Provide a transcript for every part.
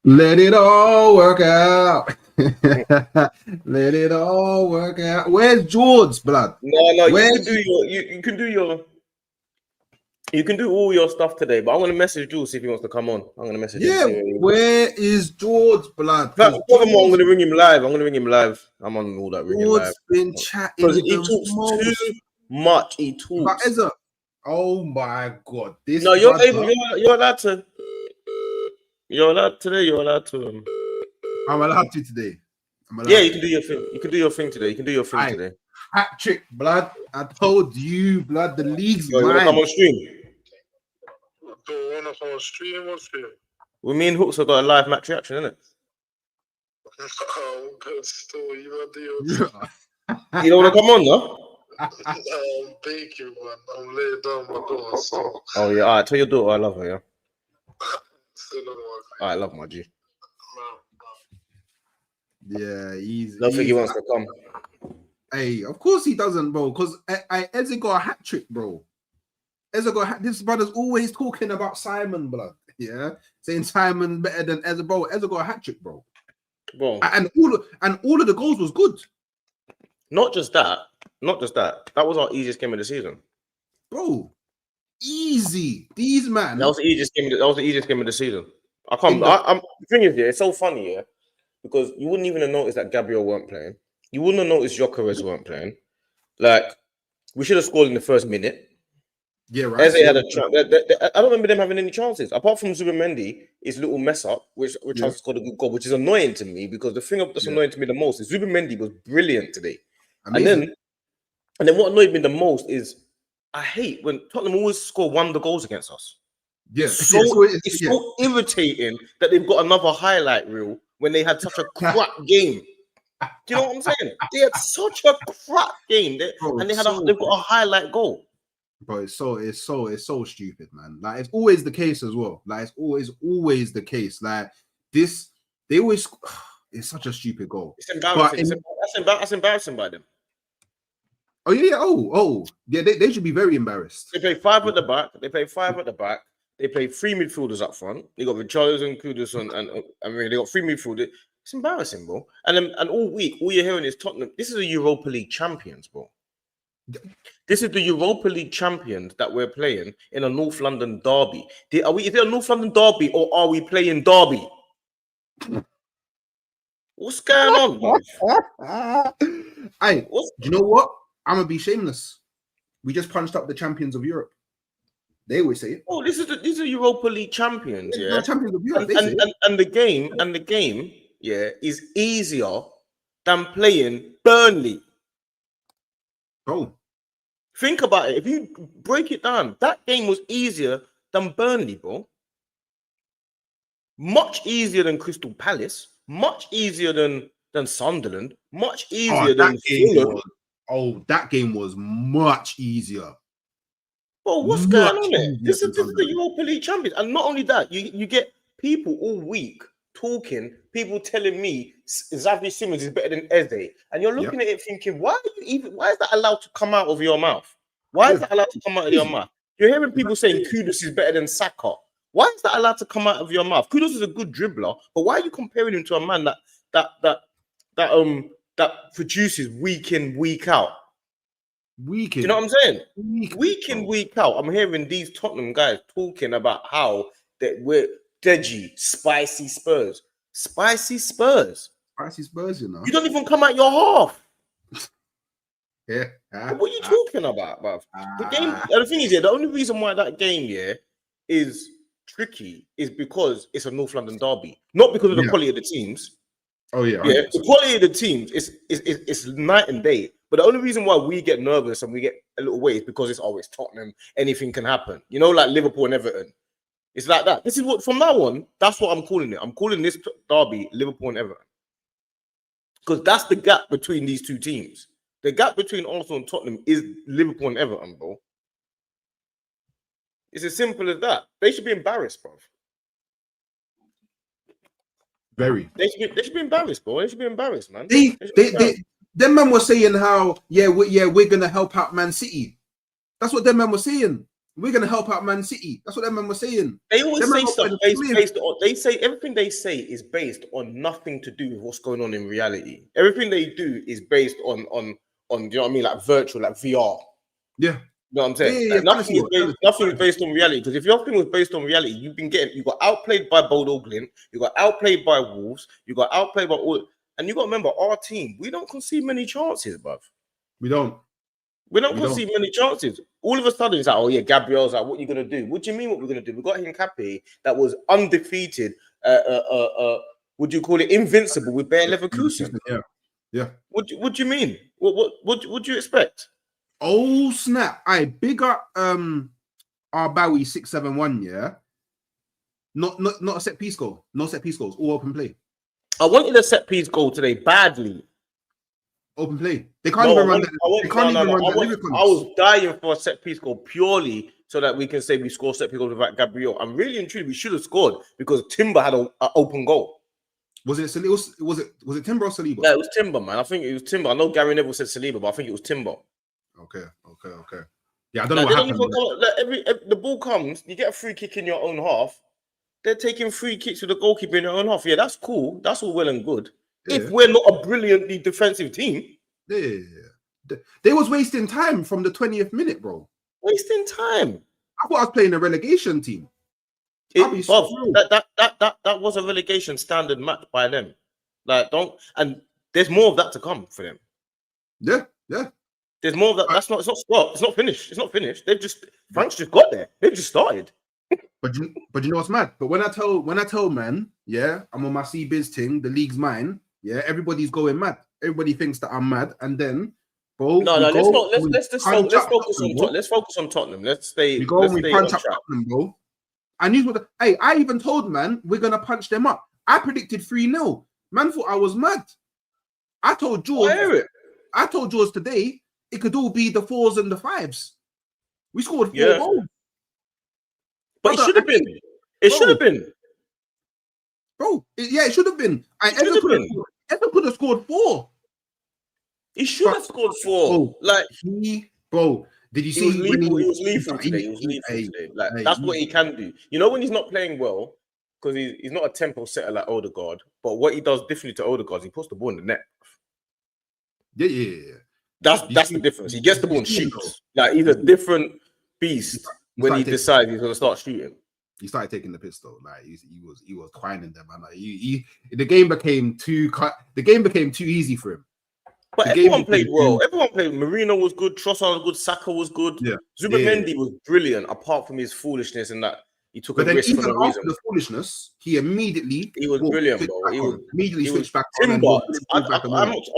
Let it all work out. Let it all work out. Where's George, blood? No, you can do all your stuff today, but I'm gonna message Jules see if he wants to come on. I'm gonna message him. Yeah, where is George, blood? Furthermore, I'm gonna ring him live. I'm on all that ringing live. Been chatting because he talks too much. He talks. But oh my god! This you're allowed to. You're allowed today. You're allowed to. I'm allowed to today. You can do your thing. You can do your thing today. Today. Hat trick, blood. I told you, blood. The league's mine. You wanna come on stream? Don't wanna come on stream. What stream? Well, me and Hooks have got a live match reaction, innit? Oh, good story. You don't want to come on, no? I'm baking, man. I'm laying down my door. So. Oh yeah, alright. Tell your daughter I love her. Yeah. Still don't work. I love my G. Yeah, he's. Don't think he wants to come. Hey, of course he doesn't, bro. Because Eze got a hat trick, bro. This brother's always talking about Simon, blood. Yeah, saying Simon better than Eze, bro. Eze got a hat trick, bro. And all of the goals was good. Not just that. That was our easiest game of the season, bro. Easy. These man. That was the easiest game of the season. The thing is, it's so funny, yeah, because you wouldn't even have noticed that Gabriel weren't playing. You wouldn't have noticed Gyökeres weren't playing. Like, we should have scored in the first minute. Yeah, right. Eze had a chance. I don't remember them having any chances apart from Zubimendi. His little mess up, which has scored a good goal, which is annoying to me because the thing that's annoying to me the most is Zubimendi was brilliant today. Amazing. And then what annoyed me the most is I hate when Tottenham always score one of the goals against us. Yeah, it's so irritating that they've got another highlight reel when they had such a crap game. Do you know what I'm saying? They had such a crap game, they've got a highlight goal. Bro, it's so stupid, man. Like it's always the case as well. Like it's always the case. Like this, they always. It's such a stupid goal. It's embarrassing. That's embarrassing by them. Oh yeah. Oh yeah. They should be very embarrassed. They play five at the back. They play three midfielders up front. They got Richarlison, Kudus, and they got three midfielders. It's embarrassing, bro. And all week, all you're hearing is Tottenham. This is a Europa League champions, bro. This is the Europa League champions that we're playing in a North London derby. Is it a North London derby or are we playing derby? What's going on, bro? Hey, do you know what? I'm gonna be shameless. We just punched up the champions of Europe. They always say it. Oh, these are Europa League champions, yeah. They're champions of Europe. And the game, yeah, is easier than playing Burnley. Bro, think about it. If you break it down, that game was easier than Burnley, bro. Much easier than Crystal Palace. Much easier than Sunderland. Much easier than Fulham. That game was much easier. Well, what's going on there? This is the Europa League champions. And not only that, you get people all week talking, people telling me Xavi Simons is better than Eze. And you're looking at it thinking, why is that allowed to come out of your mouth? Why is that allowed to come out of your mouth? You're hearing people saying Kudus is better than Saka. Why is that allowed to come out of your mouth? Kudus is a good dribbler, but why are you comparing him to a man that produces week in, week out? Do you know what I'm saying? Week in, week out. I'm hearing these Tottenham guys talking about how that we're deadgy, spicy Spurs. Spicy Spurs. Spicy Spurs, you know. You don't even come out your half. Yeah. What are you talking about, bruv? The game, the thing is, the only reason why that game, is tricky is because it's a North London derby, not because of the quality of the teams. Oh yeah, the quality of the teams is night and day. But the only reason why we get nervous and we get a little way is because it's always Tottenham. Anything can happen. You know, like Liverpool and Everton. It's like that. This is what from now on. That's what I'm calling it. I'm calling this derby Liverpool and Everton because that's the gap between these two teams. The gap between Arsenal and Tottenham is Liverpool and Everton, bro. It's as simple as that. They should be embarrassed, bro. Very. They should be embarrassed, bro. They should be embarrassed, man. Them man was saying how we're gonna help out Man City. That's what them man was saying. We're gonna help out Man City. That's what them man were saying. They always Them say man were stuff putting based on. They say everything they say is based on nothing to do with what's going on in reality. Everything they do is based on. Do you know what I mean? Like virtual, like VR. Yeah. You know what I'm saying? Yeah, Like nothing is based on reality. Because if your thing was based on reality, you got outplayed by Bodo Glint, you got outplayed by Wolves, you got outplayed by all. And you got to remember, our team, we don't concede many chances, bruv. We don't. We don't concede many chances. All of a sudden, it's like, oh yeah, Gabriel's like, what are you gonna do? What do you mean? What we're gonna do? We got Hincapié that was undefeated. Would you call it invincible with Bayer Leverkusen? Yeah. What do you mean? What do you expect? Oh snap! I big up our Bowie 671. Yeah. Not a set piece goal. No set piece goals. All open play. I wanted a set piece goal today badly. Open play. They can't even run that. They can't even run that. I was dying for a set piece goal purely so that we can say we score set piece goals without Gabriel. I'm really and truly we should have scored because Timber had an open goal. Was it Saliba? Was it Timber or Saliba? Yeah, it was Timber, man. I think it was Timber. I know Gary Neville said Saliba, but I think it was Timber. Okay. Yeah, I don't know what happened. The ball comes, you get a free kick in your own half. They're taking free kicks with the goalkeeper in their own half. Yeah, that's cool. That's all well and good. Yeah. If we're not a brilliantly defensive team. Yeah. They was wasting time from the 20th minute, bro. Wasting time. I thought I was playing a relegation team. That was a relegation standard match by them. And there's more of that to come for them. Yeah. There's more of that. It's not stopped. It's not finished. Frank's just got there. They've just started. But you know what's mad? But when I tell man, yeah, I'm on my CBiz thing, the league's mine, yeah, everybody's going mad. Everybody thinks that I'm mad, and then bro, let's focus on Tottenham. Let's punch up Tottenham, bro. And I even told man we're gonna punch them up. I predicted 3-0. Man thought I was mad. I told George today it could all be the 4s and the 5s. We scored 4 goals. But it should have been. It should have been. Bro, it should have been. Ever could have scored 4. He should have scored 4. Did you see when he was lethal today? That's what he can do. You know when he's not playing well, because he's not a tempo setter like Odegaard, but what he does differently to Odegaard is he puts the ball in the net. Yeah. That's the difference. He gets the ball and shoots. Like he's a different beast when he decides he's going to start shooting. He started taking the piss though. Like he was twining them, man. Like, the game became too easy for him. But everyone played well. Everyone played. Marino was good. Trossard was good. Saka was good. Yeah. Zubimendi was brilliant, apart from his foolishness and that he took a risk for no reason. The foolishness, he was brilliant, bro. He switched back. Timber. I'm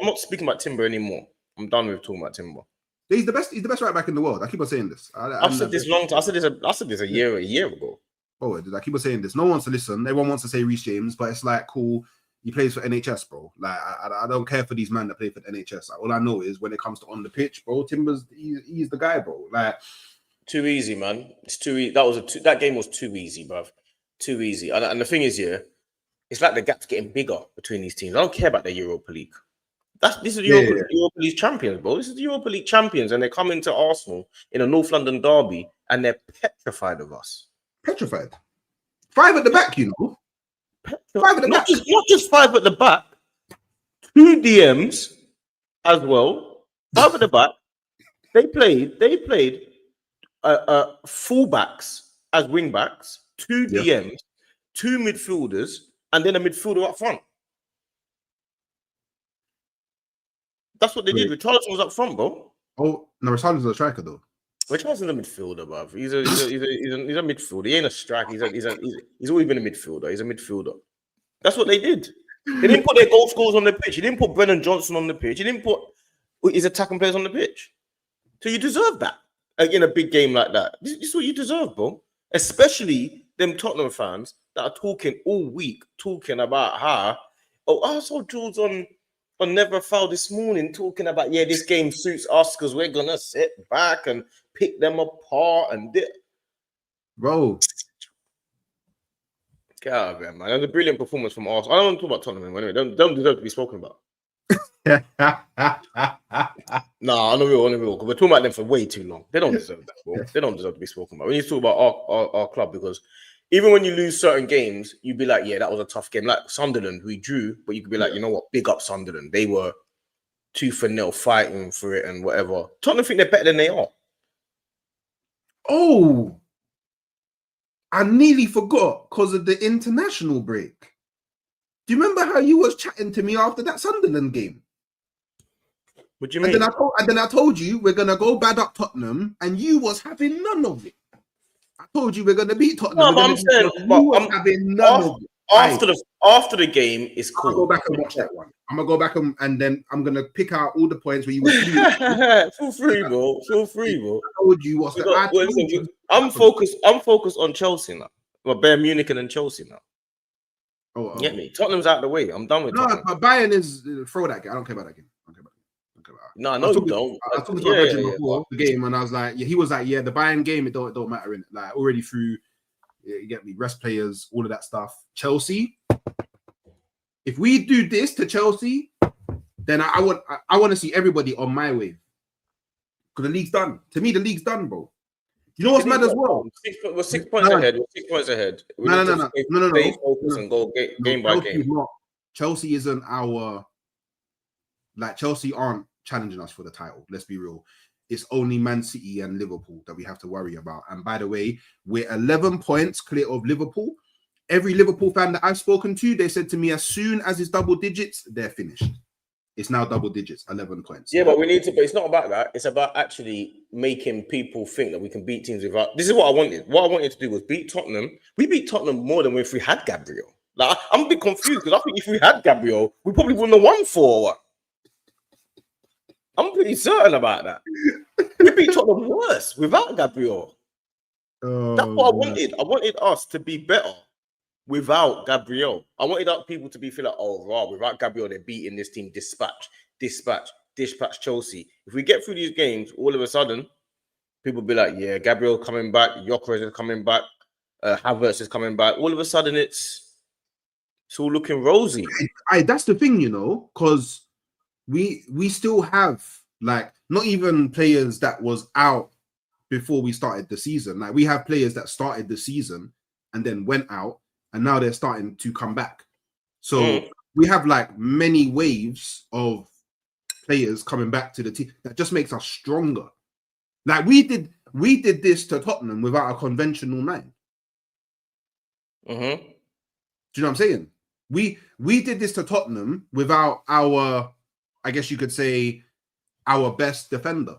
not speaking about Timber anymore. I'm done with talking about Timber. He's the best right back in the world. I keep on saying this. I've said this long time. I said this a year ago. Oh, I keep on saying this. No one wants to listen. Everyone wants to say Reece James, but it's like cool. He plays for NHS, bro. Like I don't care for these men that play for the NHS. Like, all I know is when it comes to on the pitch, bro, Timber's he's the guy, bro. Like too easy, man. It's too easy. That game was too easy, bro. Too easy. And the thing is, yeah, it's like the gap's getting bigger between these teams. I don't care about the Europa League. This is the Europa League champions, bro. This is the Europa League champions, and they come into Arsenal in a North London derby, and they're petrified of us. Petrified. 5 at the back, you know. 5 at the back. Not just 5 at the back. 2 DMs as well. 5 at the back. They played fullbacks as wing backs, 2 DMs, 2 midfielders, and then a midfielder up front. That's what they did. Richarlison was up front, bro. Oh no, Richarlison's a striker though. Richarlison's a midfielder, bro. He's a midfielder. He ain't a striker. He's always been a midfielder. He's a midfielder. That's what they did. They didn't put their goal scorers on the pitch. He didn't put Brennan Johnson on the pitch. He didn't put his attacking players on the pitch. So you deserve that in a big game like that. This is what you deserve, bro. Especially them Tottenham fans that are talking all week, talking about how I saw Jules on Never Foul this morning talking about this game suits us because we're gonna sit back and pick them apart bro. Get out of here, man. That was a brilliant performance from Arsenal. I don't want to talk about Tottenham anyway. Don't deserve to be spoken about. Nah, on the real, because we're talking about them for way too long. They don't deserve that, bro. They don't deserve to be spoken about. We need to talk about our club, because even when you lose certain games, you'd be like, yeah, that was a tough game. Like Sunderland, we drew, but you could be like, you know what, big up Sunderland. They were 2-0 fighting for it and whatever. Tottenham think they're better than they are. Oh, I nearly forgot because of the international break. Do you remember how you was chatting to me after that Sunderland game? What do you mean? And then I told you we're gonna go bad up Tottenham, and you was having none of it. I told you we're gonna beat Tottenham. No, but I'm saying, having none of it. After the game is cool. I'll go back and watch that one. I'm gonna go back and then I'm gonna pick out all the points where you were. Feel free, bro. Feel free, bro. I told you what's that. I'm focused on Chelsea now. Well, Bayern Munich and then Chelsea now. Oh, get me? Tottenham's out of the way. I'm done with Tottenham. But Bayern is throw that game. I don't care about that game. No, you don't. I was talking to my legend before the game, and I was like, he was like, the Bayern game, it don't matter in it. Like already through, you get me, rest players, all of that stuff. Chelsea, if we do this to Chelsea, then I want to see everybody on my wave, because the league's done. To me, the league's done, bro. You know what's mad as well? We're 6 points ahead. We're 6 points ahead. No. Stay focused and go game by game. Chelsea isn't our. Like, Chelsea aren't challenging us for the title. Let's be real. It's only Man City and Liverpool that we have to worry about. And by the way, we're 11 points clear of Liverpool. Every Liverpool fan that I've spoken to, they said to me, as soon as it's double digits, they're finished. It's now double digits, 11 points. Yeah, but we need to. But it's not about that. It's about actually making people think that we can beat teams without. This is what I wanted. What I wanted to do was beat Tottenham. We beat Tottenham more than if we had Gabriel. Like, I'm a bit confused, because I think if we had Gabriel, we probably wouldn't have won 4-1. I'm pretty certain about that. We beat Tottenham worse without Gabriel. That's what I wanted. I wanted us to be better without Gabriel. I wanted people to feel like, oh, raw, without Gabriel, they're beating this team. Dispatch Chelsea. If we get through these games, all of a sudden, people be like, yeah, Gabriel coming back, Gyökeres is coming back, Havertz is coming back. All of a sudden, it's all looking rosy. That's the thing, because we still have, like, not even players that was out before we started the season. Like, we have players that started the season and then went out, and now they're starting to come back. So we have like many waves of players coming back to the team that just makes us stronger. Like we did this to Tottenham without a conventional 9. Do you know what I'm saying? We did this to Tottenham without our, I guess you could say, our best defender.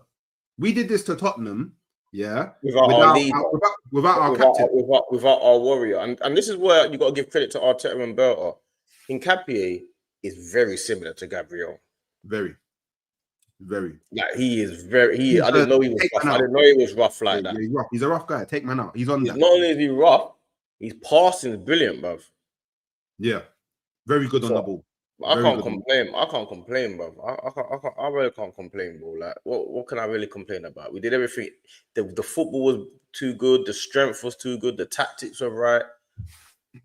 We did this to Tottenham, without our leader, without our captain, without our warrior. And this is where you got to give credit to Arteta and Berta. Nketiah is very similar to Gabriel. Very. Like, he is very. I didn't know he was rough. I didn't know he was rough like that. He's rough. He's a rough guy. Take man out. He's on that. Not only is he rough, his passing is brilliant, bruv. Yeah, very good on the ball. I can't complain, bro. I really can't complain, bro. Like, what can I really complain about? We did everything. The football was too good. The strength was too good. The tactics were right.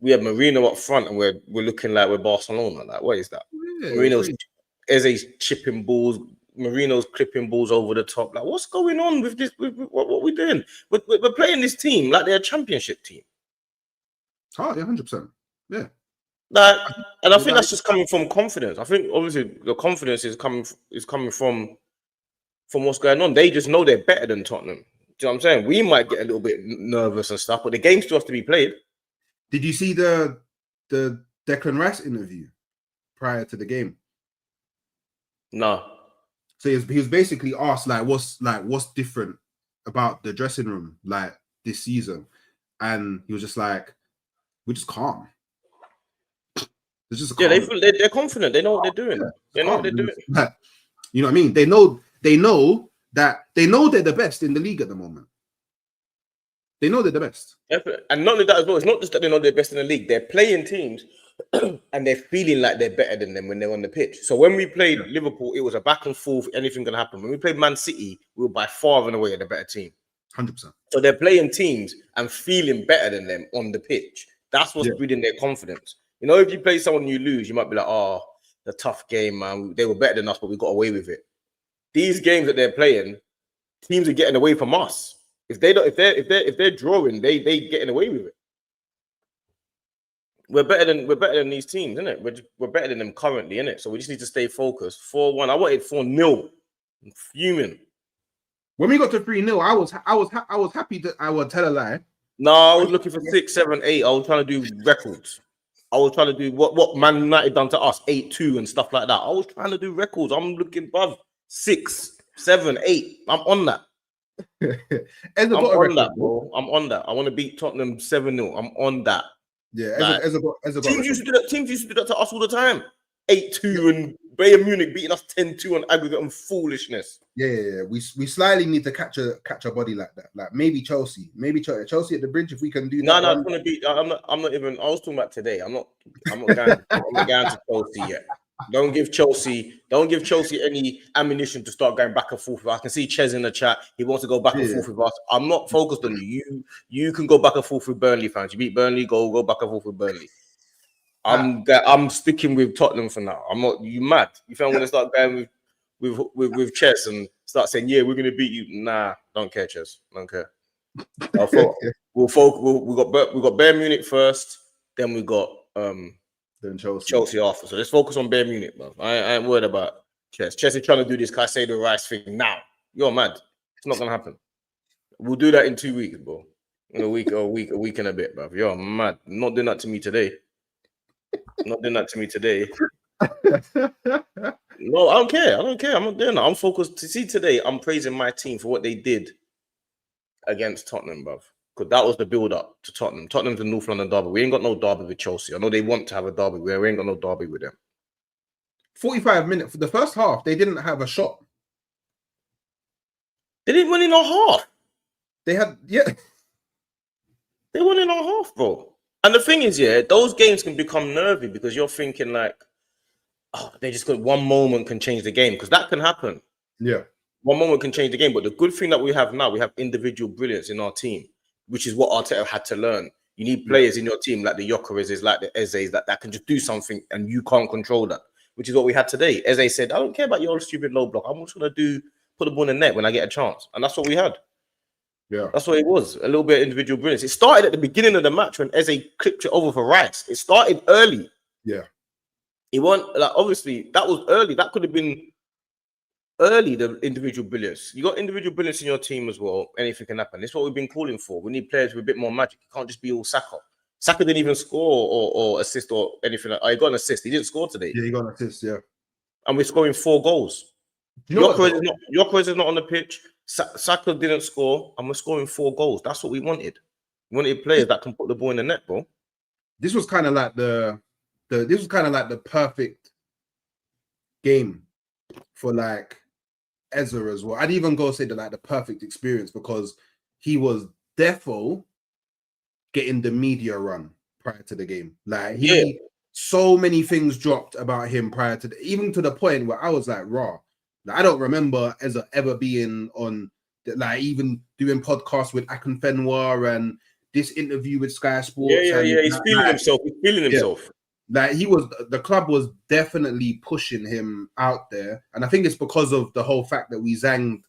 We had Marino up front, and we're looking like we're Barcelona. Like, what is that? Yeah, Marino's Eze's chipping balls. Marino's clipping balls over the top. Like, what's going on with this? With what we're doing? We're playing this team like they're a championship team. Oh, yeah, 100%. Yeah. Like, and I think that's just coming from confidence. I think obviously the confidence is coming from what's going on. They just know they're better than Tottenham. Do you know what I'm saying? We might get a little bit nervous and stuff, but the game still has to be played. Did you see the Declan Rice interview prior to the game? No. So he was basically asked what's different about the dressing room like this season, and he was just like, we're just calm. It's just they're confident. They know what they're doing. They know what they're doing. You know what I mean? They know that they're the best in the league at the moment. They know they're the best. And not only that as well, it's not just that they know they're best in the league. They're playing teams and they're feeling like they're better than them when they're on the pitch. So when we played Liverpool, it was a back and forth, anything can happen. When we played Man City, we were by far and away the better team. 100%. So they're playing teams and feeling better than them on the pitch. That's what's breeding their confidence. You know, if you play someone and you lose, you might be like, oh, a tough game, man. They were better than us, but we got away with it. These games that they're playing, teams are getting away from us. If they're drawing, they getting away with it. We're better than these teams, isn't it? We're better than them currently, innit? So we just need to stay focused. 4-1. I wanted 4-0. I'm fuming. When we got to 3-0, I was happy that I would tell a lie. No, I was looking for 6, 7, 8. I was trying to do records. I was trying to do what Man United done to us, 8-2 and stuff like that. I was trying to do records. I'm looking above 6, 7, 8. I'm on that. I'm on that, bro. I'm on that. I want to beat Tottenham 7-0. I'm on that. Yeah, teams used to do that. Teams used to do that to us all the time. 8-2 and Bayern Munich beating us 10-2 on aggregate and foolishness. Yeah. We slightly need to catch a body like that. Like maybe Chelsea at the bridge if we can do that. No, it's gonna be. I'm not even. I was talking about today. I'm not going to Chelsea yet. Don't give Chelsea any ammunition to start going back and forth. I can see Ches in the chat. He wants to go back and forth with us. I'm not focused on you. You can go back and forth with Burnley fans. You beat Burnley, go back and forth with Burnley. I'm sticking with Tottenham for now. I'm not. You mad? You think I'm gonna start going with Ches and start saying, yeah, we're gonna beat you? Nah, don't care, Ches. Don't care. We got Bayern Munich first, then we got then Chelsea after. So let's focus on Bayern Munich, bro. I ain't worried about Ches. Ches is trying to do this "can I say the rice" thing now. You're mad. It's not gonna happen. We'll do that in 2 weeks, bro. In a week and a bit, bro. You're mad. Not doing that to me today. Not doing that to me today. No, I don't care. I'm not doing that. I'm focused. To see today, I'm praising my team for what they did against Tottenham, bruv. Because that was the build-up to Tottenham. Tottenham's the North London derby. We ain't got no derby with Chelsea. I know they want to have a derby. We ain't got no derby with them. 45 minutes. For the first half, they didn't have a shot. They didn't win in a half. They had, They won in a half, bro. And the thing is, those games can become nervy because you're thinking like, oh, they just got one moment can change the game, because that can happen. Yeah. One moment can change the game. But the good thing that we have now, we have individual brilliance in our team, which is what Arteta had to learn. You need players in your team like the Gyökeres, like the Eze's, that can just do something and you can't control that, which is what we had today. Eze said, I don't care about your stupid low block. I'm just going to put the ball in the net when I get a chance. And that's what we had. Yeah, that's what it was. A little bit of individual brilliance. It started at the beginning of the match when Eze clipped it over for Rice. It started early. Yeah, it wasn't like, obviously that was early. That could have been early. The individual brilliance. You got individual brilliance in your team as well. Anything can happen. That's what we've been calling for. We need players with a bit more magic. You can't just be all Saka. Saka didn't even score or assist or anything. He got an assist. He didn't score today. Yeah, he got an assist. Yeah, and we're scoring 4 goals. Gyökeres is not on the pitch. Saka didn't score, and we're scoring 4 goals. That's what we wanted. We wanted players that can put the ball in the net, bro. This was kind of like the perfect game for like Ezra as well. I'd even go say that like the perfect experience, because he was defo getting the media run prior to the game. Like so many things dropped about him prior to even to the point where I was like, raw. Like, I don't remember Ezra ever being on, like, even doing podcasts with Akinfenwa and this interview with Sky Sports. He's feeling himself. He's feeling himself. Like, the club was definitely pushing him out there. And I think it's because of the whole fact that we zanged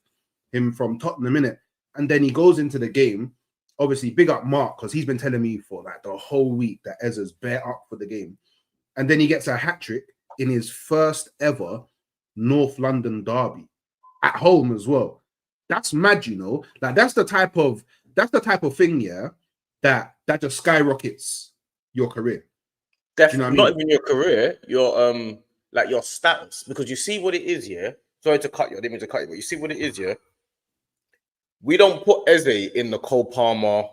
him from Tottenham, innit? And then he goes into the game. Obviously, big up Mark, because he's been telling me for like the whole week that Ezra's bare up for the game. And then he gets a hat-trick in his first ever North London derby at home as well. That's mad, you know. Like that's the type of thing, that just skyrockets your career. Definitely, not even your career, your like your status, because you see what it is, Sorry to cut you, I didn't mean to cut you, but you see what it is, We don't put Eze in the Cole Palmer,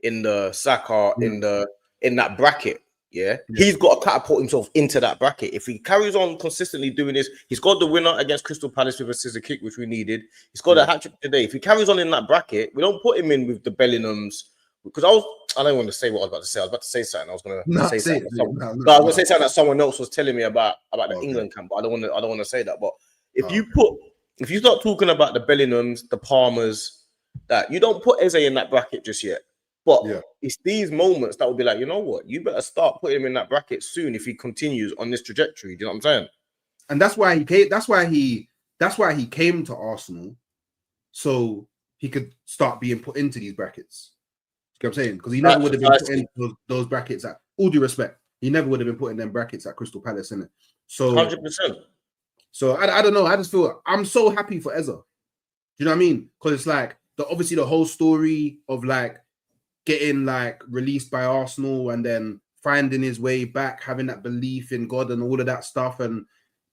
in the Saka, in that bracket. He's got to catapult himself into that bracket. If he carries on consistently doing this, he's got the winner against Crystal Palace with a scissor kick, which we needed. He's got a hat-trick today. If he carries on in that bracket, we don't put him in with the Bellinghams, because I don't want to say what I was about to say. I was about to say something. I was going to say something. I was going to say something that someone else was telling me about the England camp, but I don't want to say that. But if you start talking about the Bellinghams, the Palmers, that you don't put Eze in that bracket just yet. But it's these moments that will be like, you know what? You better start putting him in that bracket soon if he continues on this trajectory. Do you know what I'm saying? And that's why he came. That's why he came to Arsenal, so he could start being put into these brackets. You know what I'm saying? Because he never would have been put into those brackets. At all due respect, he never would have been put in them brackets at Crystal Palace, innit? So 100%. So I don't know. I just feel I'm so happy for Eza. Do you know what I mean? Because it's like obviously the whole story of like getting like released by Arsenal and then finding his way back, having that belief in God and all of that stuff, and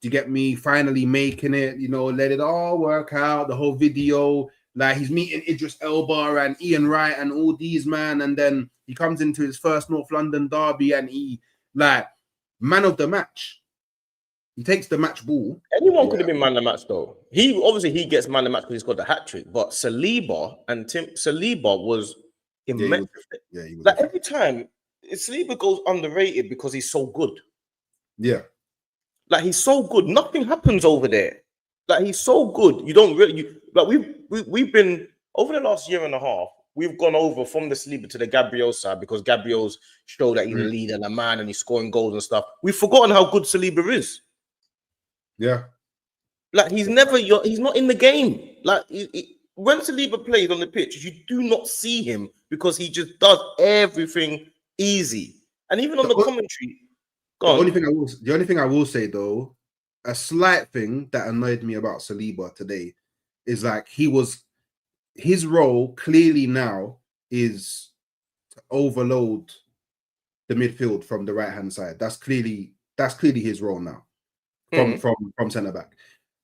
you get me finally making it, you know, let it all work out. The whole video, like he's meeting Idris Elba and Ian Wright and all these man, and then he comes into his first North London derby and he like man of the match. He takes the match ball. Anyone could have been man of the match though. He gets man of the match because he's got the hat trick. But Saliba was immense. He was like every time Saliba goes underrated because he's so good. Yeah. Like he's so good. Nothing happens over there. Like he's so good. You don't really we've been over the last year and a half. We've gone over from the Saliba to the Gabriel side because Gabriel's showed that he's a leader and a man and he's scoring goals and stuff. We've forgotten how good Saliba is. Yeah, like he's not in the game. Like when Saliba plays on the pitch, you do not see him because he just does everything easy. And even on the commentary, the only thing I will say though, a slight thing that annoyed me about Saliba today is like his role clearly now is to overload the midfield from the right hand side. That's clearly his role now. From centre back,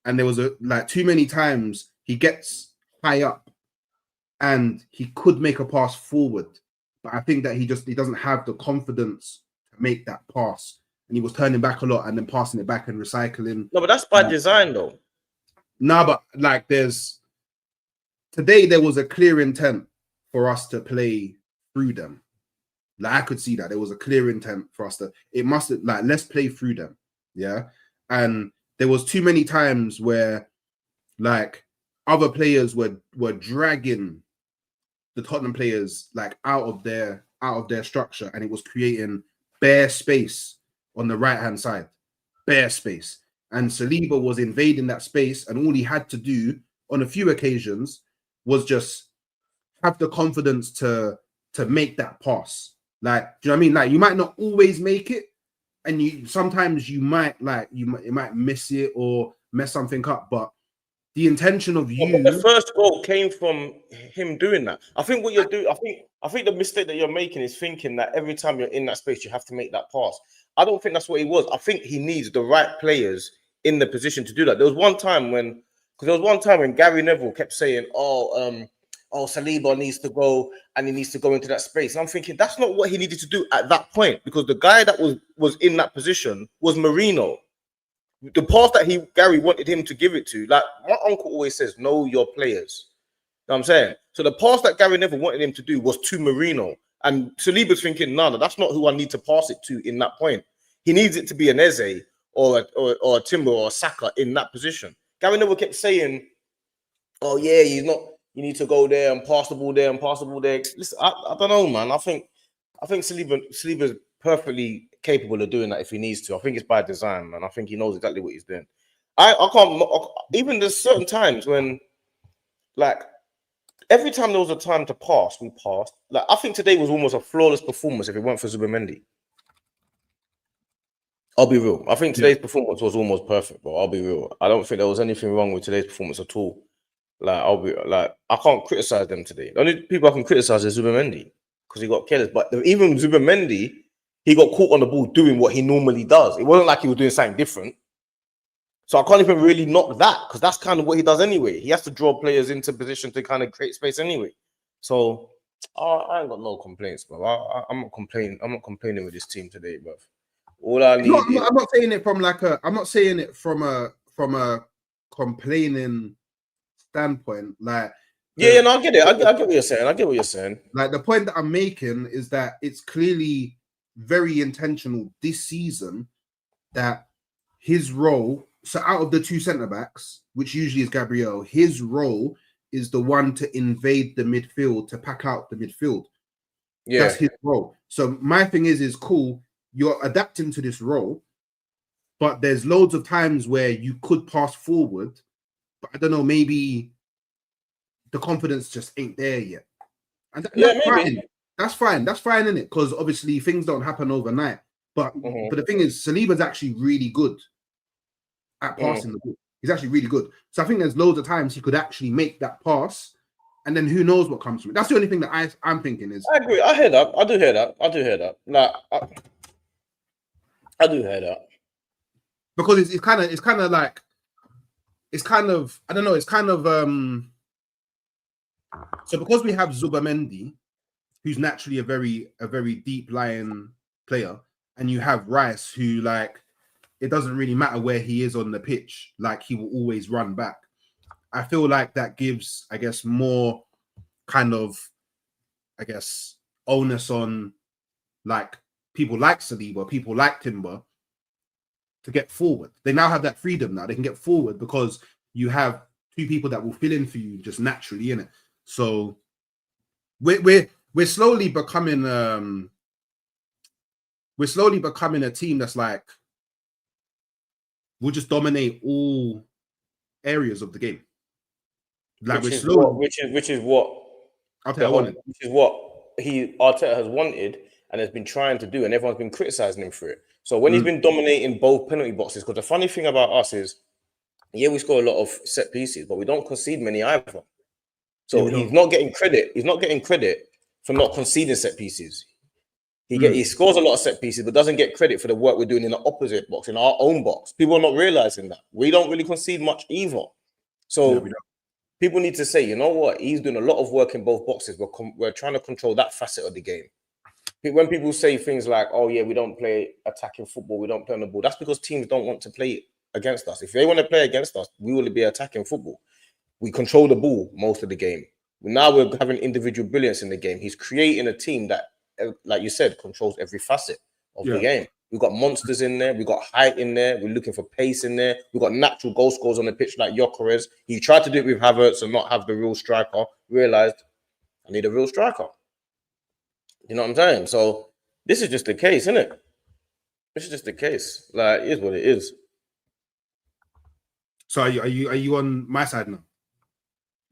and there was too many times he gets high up and he could make a pass forward, but I think that he doesn't have the confidence to make that pass, and he was turning back a lot and then passing it back and recycling. No, but that's by design though. No, but like today there was a clear intent for us to play through them. Like I could see that there was a clear intent for us to. It must let's play through them. Yeah. And there was too many times where like other players were dragging the Tottenham players like out of their structure, and it was creating bare space on the right hand side, bare space. And Saliba was invading that space, and all he had to do on a few occasions was just have the confidence to make that pass. Like, do you know what I mean? Like, you might not always make it. And sometimes you might miss it or mess something up, but the intention of you. But the first goal came from him doing that. I think what you're doing. I think the mistake that you're making is thinking that every time you're in that space, you have to make that pass. I don't think that's what he was. I think he needs the right players in the position to do that. There was one time when Gary Neville kept saying, Saliba needs to go and he needs to go into that space. And I'm thinking that's not what he needed to do at that point, because the guy that was in that position was Marino. The pass that Gary wanted him to give it to, like my uncle always says, know your players. You know what I'm saying? So the pass that Gary Neville wanted him to do was to Marino. And Saliba's thinking, no, that's not who I need to pass it to in that point. He needs it to be an Eze or a Timber or a Saka in that position. Gary Neville kept saying, oh yeah, he's not. You need to go there and pass the ball there and pass the ball there. Listen, I don't know, man. I think Saliba's perfectly capable of doing that if he needs to. I think it's by design, man. I think he knows exactly what he's doing. I can't. Even there's certain times when, like, every time there was a time to pass, we passed. Like, I think today was almost a flawless performance if it weren't for Zubimendi. I'll be real. I think today's performance was almost perfect, bro. I'll be real. I don't think there was anything wrong with today's performance at all. Like, I can't criticize them today. The only people I can criticize is Zubimendi because he got careless. But even Zubimendi, he got caught on the ball doing what he normally does. It wasn't like he was doing something different. So I can't even really knock that because that's kind of what he does anyway. He has to draw players into position to kind of create space anyway. So I ain't got no complaints, bro. I'm not complaining. I'm not complaining with this team today, bro. All I need. I'm not saying it from like a. I'm not saying it from a complaining standpoint. Like, yeah, no, I get it. I get what you're saying. I get what you're saying. Like, the point that I'm making is that it's clearly very intentional this season that his role. So out of the two centre backs, which usually is Gabriel, his role is the one to invade the midfield, to pack out the midfield. Yeah, that's his role. So my thing is cool. You're adapting to this role, but there's loads of times where you could pass forward, but I don't know, maybe the confidence just ain't there yet. And that's fine. That's fine. That's fine, isn't it? Because obviously things don't happen overnight. But the thing is, Saliba's actually really good at passing the ball. He's actually really good. So I think there's loads of times he could actually make that pass, and then who knows what comes from it. That's the only thing that I'm thinking is. I agree. I hear that. I do hear that. I do hear that. Like, I do hear that. Because it's kind of like, I don't know, it's kind of so because we have Zubamendi, who's naturally a very deep lying player, and you have Rice, who, like, it doesn't really matter where he is on the pitch, like, he will always run back. I feel like that gives, I guess, more kind of, I guess, onus on, like, people like Saliba, people like Timber to get forward. They now have that freedom now. They can get forward because you have two people that will fill in for you just naturally, innit? So we're slowly becoming a team that's like, we'll just dominate all areas of the game. Like, which is what Arteta has wanted and has been trying to do, and everyone's been criticizing him for it. So when he's been dominating both penalty boxes, because the funny thing about us is, yeah, we score a lot of set pieces, but we don't concede many either. So he's not getting credit. He's not getting credit for not conceding set pieces. He scores a lot of set pieces, but doesn't get credit for the work we're doing in the opposite box, in our own box. People are not realizing that. We don't really concede much either. So people need to say, you know what? He's doing a lot of work in both boxes. We're trying to control that facet of the game. When people say things like, oh, yeah, we don't play attacking football, we don't play on the ball, that's because teams don't want to play against us. If they want to play against us, we will be attacking football. We control the ball most of the game. Now we're having individual brilliance in the game. He's creating a team that, like you said, controls every facet of the game. We've got monsters in there. We've got height in there. We're looking for pace in there. We've got natural goal scorers on the pitch like Gyökeres. He tried to do it with Havertz and not have the real striker. Realized, I need a real striker. You know what I'm saying? So this is just the case, isn't it? This is just the case. Like, it is what it is. So are you on my side now?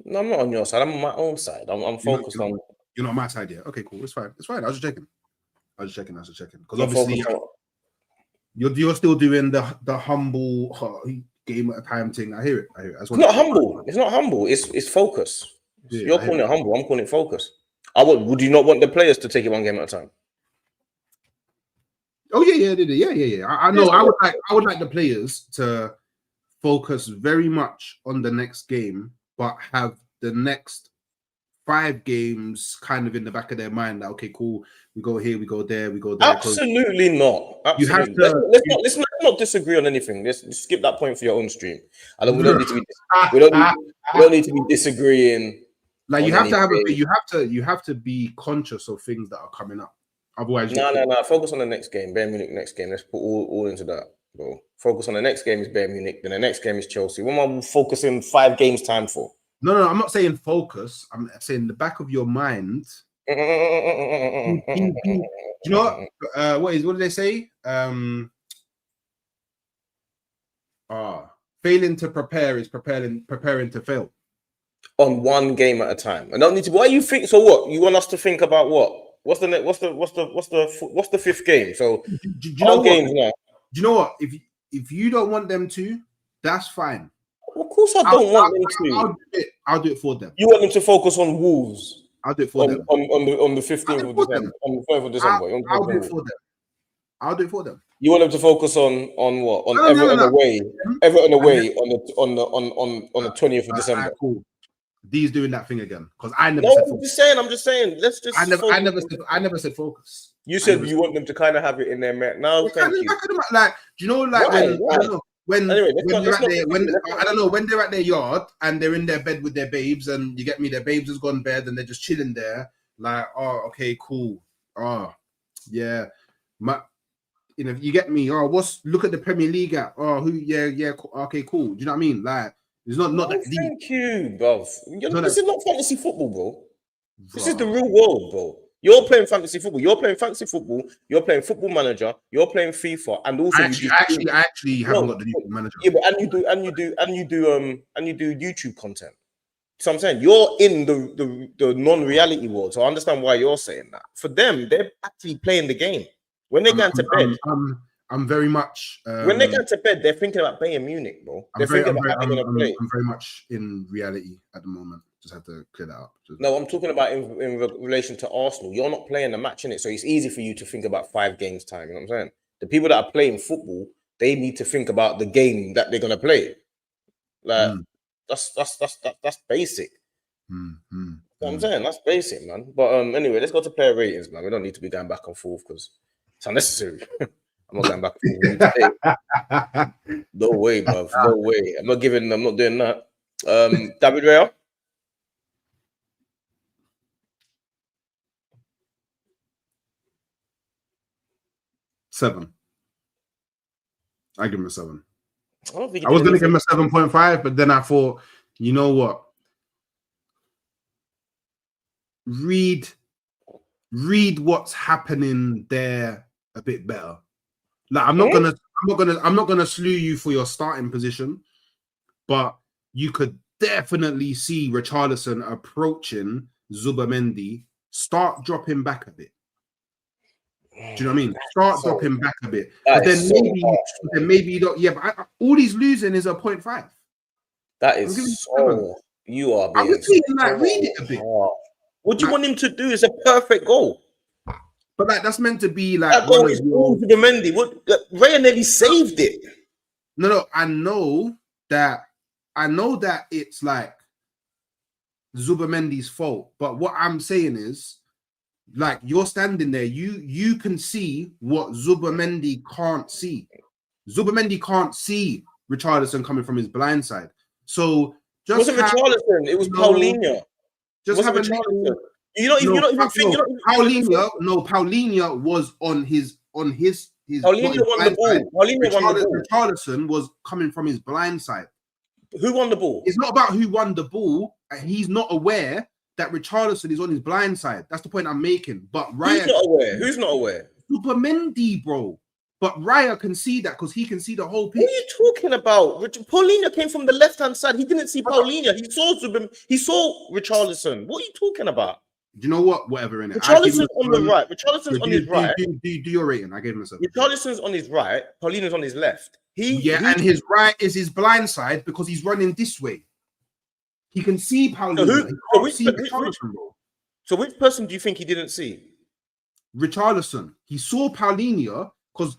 No, I'm not on your side. I'm on my own side. I'm focused on. You're not on my side yet. Okay, cool. It's fine. It's fine. I was just checking. Because obviously you're still doing the humble game at a time thing. I hear it. It's not humble. It's not humble. It's focus. You're calling it humble. I'm calling it focus. Would you not want the players to take it one game at a time? Oh yeah. I know. I would like the players to focus very much on the next game, but have the next 5 games kind of in the back of their mind that, okay, cool, we go here, we go there, we go there. Absolutely not. Absolutely. You have to, let's not disagree on anything. Let's skip that point for your own stream. We don't need to be disagreeing. Like, you have to have you have to be conscious of things that are coming up. Otherwise, no. Focus on the next game, Bayern Munich next game. Let's put all into that, bro. Focus on the next game is Bayern Munich. Then the next game is Chelsea. What am I focusing 5 games time for? No, I'm not saying focus. I'm saying the back of your mind. Do you know what do they say? Failing to prepare is preparing to fail. On one game at a time. And don't need to. Why you think? So what? You want us to think about what? What's the 5th game? So do you know games now? Do you know what? If you don't want them to, that's fine. Of course, I don't want them to. I'll do it for them. You want them to focus on Wolves? I'll do it for them on the 15th of December. On the 12th of December. I'll do it for them. I'll do it for them. You want them to focus on what? On Everton away. Everton away on the 20th of December. Cool. D's doing that thing again because I never. No, said focus. I'm just saying. Let's just. I never said focus. You said you want them to kind of have it in their mind. No, thank you. Like, do you know, like when they're at their yard and they're in their bed with their babes, and you get me, their babes has gone bed and they're just chilling there, like, oh, okay, cool, oh, yeah, you get me. Oh, look at the Premier League at, oh, okay, cool. Do you know what I mean? Like, it's not that deep. Thank you, bruv. This is not fantasy football, bro. This is the real world, bro. You're playing fantasy football. You're playing fantasy football. You're playing Football Manager. You're playing FIFA, and also I actually haven't got the new manager. Yeah, but and you do YouTube content. So I'm saying you're in the non-reality world. So I understand why you're saying that. For them, they're actually playing the game. When they go to bed, I'm very much. When they go to bed, they're thinking about Bayern Munich, bro. They're thinking about how they're going to play. I'm very much in reality at the moment. Just have to clear that up. No, I'm talking about in relation to Arsenal. You're not playing the match in it, so it's easy for you to think about 5 games time. You know what I'm saying? The people that are playing football, they need to think about the game that they're going to play. Like that's basic. You know what I'm saying? That's basic, man. But anyway, let's go to player ratings, man. We don't need to be going back and forth because it's unnecessary. I'm not going back and forth. No way, bruv. No way. I'm not doing that. David Raya? Seven. I give him a 7. I was going to give him a 7.5, but then I thought, you know what? Read what's happening there a bit better. Like I'm not gonna slew you for your starting position, but you could definitely see Richarlison approaching Zubimendi. Start dropping back a bit. Do you know what I mean? Start dropping back a bit. But then maybe you don't. Yeah, but all he's losing is a 0.5. That is so. You are. I was thinking like read it a bit. What do you want him to do? It's a perfect goal. But like that's meant to be like that goal is all to the Mendy. What Raya nearly saved it. No, I know that it's like Zubimendi's fault. But what I'm saying is, like you're standing there, you can see what Zubimendi can't see. Zubimendi can't see Richarlison coming from his blind side. So just it wasn't Richarlison, it was Paulinho. Just have a Paulinho was on his Paulinho won the ball. Richarlison was coming from his blind side. Who won the ball? It's not about who won the ball. He's not aware that Richarlison is on his blind side. That's the point I'm making. But Raya, Who's not aware? Zubimendi, bro. But Raya can see that because he can see the whole pitch. What are you talking about? Paulinho came from the left-hand side. He didn't see Paulinho. He saw Richarlison. What are you talking about? Do you know what? Whatever, innit? Richarlison's on the right. Richarlison's on his right. Do your rating. I gave him a 7. Richarlison's on his right. Paulinho's on his left. And his right is his blind side because he's running this way. He can see Paulinho. So which person do you think he didn't see? Richarlison. He saw Paulinho because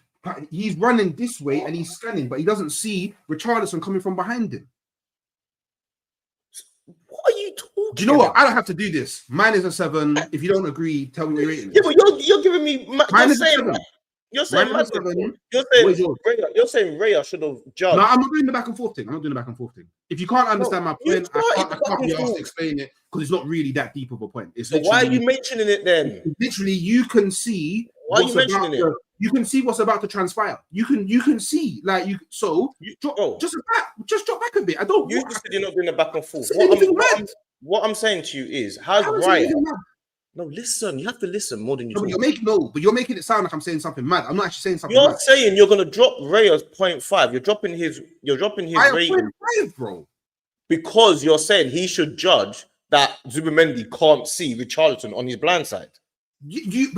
he's running this way and he's scanning, but he doesn't see Richarlison coming from behind him. What are you talking? Do you know what? I don't have to do this. Mine is a 7. If you don't agree, tell me what your rating is. Yeah, but you're giving me. Mine is a 7. You're saying Raya should have judged. No, I'm not doing the back and forth thing. If you can't understand my point, I can't be asked to explain it because it's not really that deep of a point. So why are you mentioning it then? Literally, you can see. Why are you mentioning it? You can see what's about to transpire. You can see just drop back a bit. I don't. You just said you're not doing the back and forth. What I'm saying to you is, how's Raya? No, listen. You have to listen more than you. But you're making it sound like I'm saying something mad. I'm not actually saying something. You're saying you're gonna drop Raya's 0.5. You're dropping his rating, 0.5, bro. Because you're saying he should judge that Zubimendi can't see Richarlison on his blind side. Is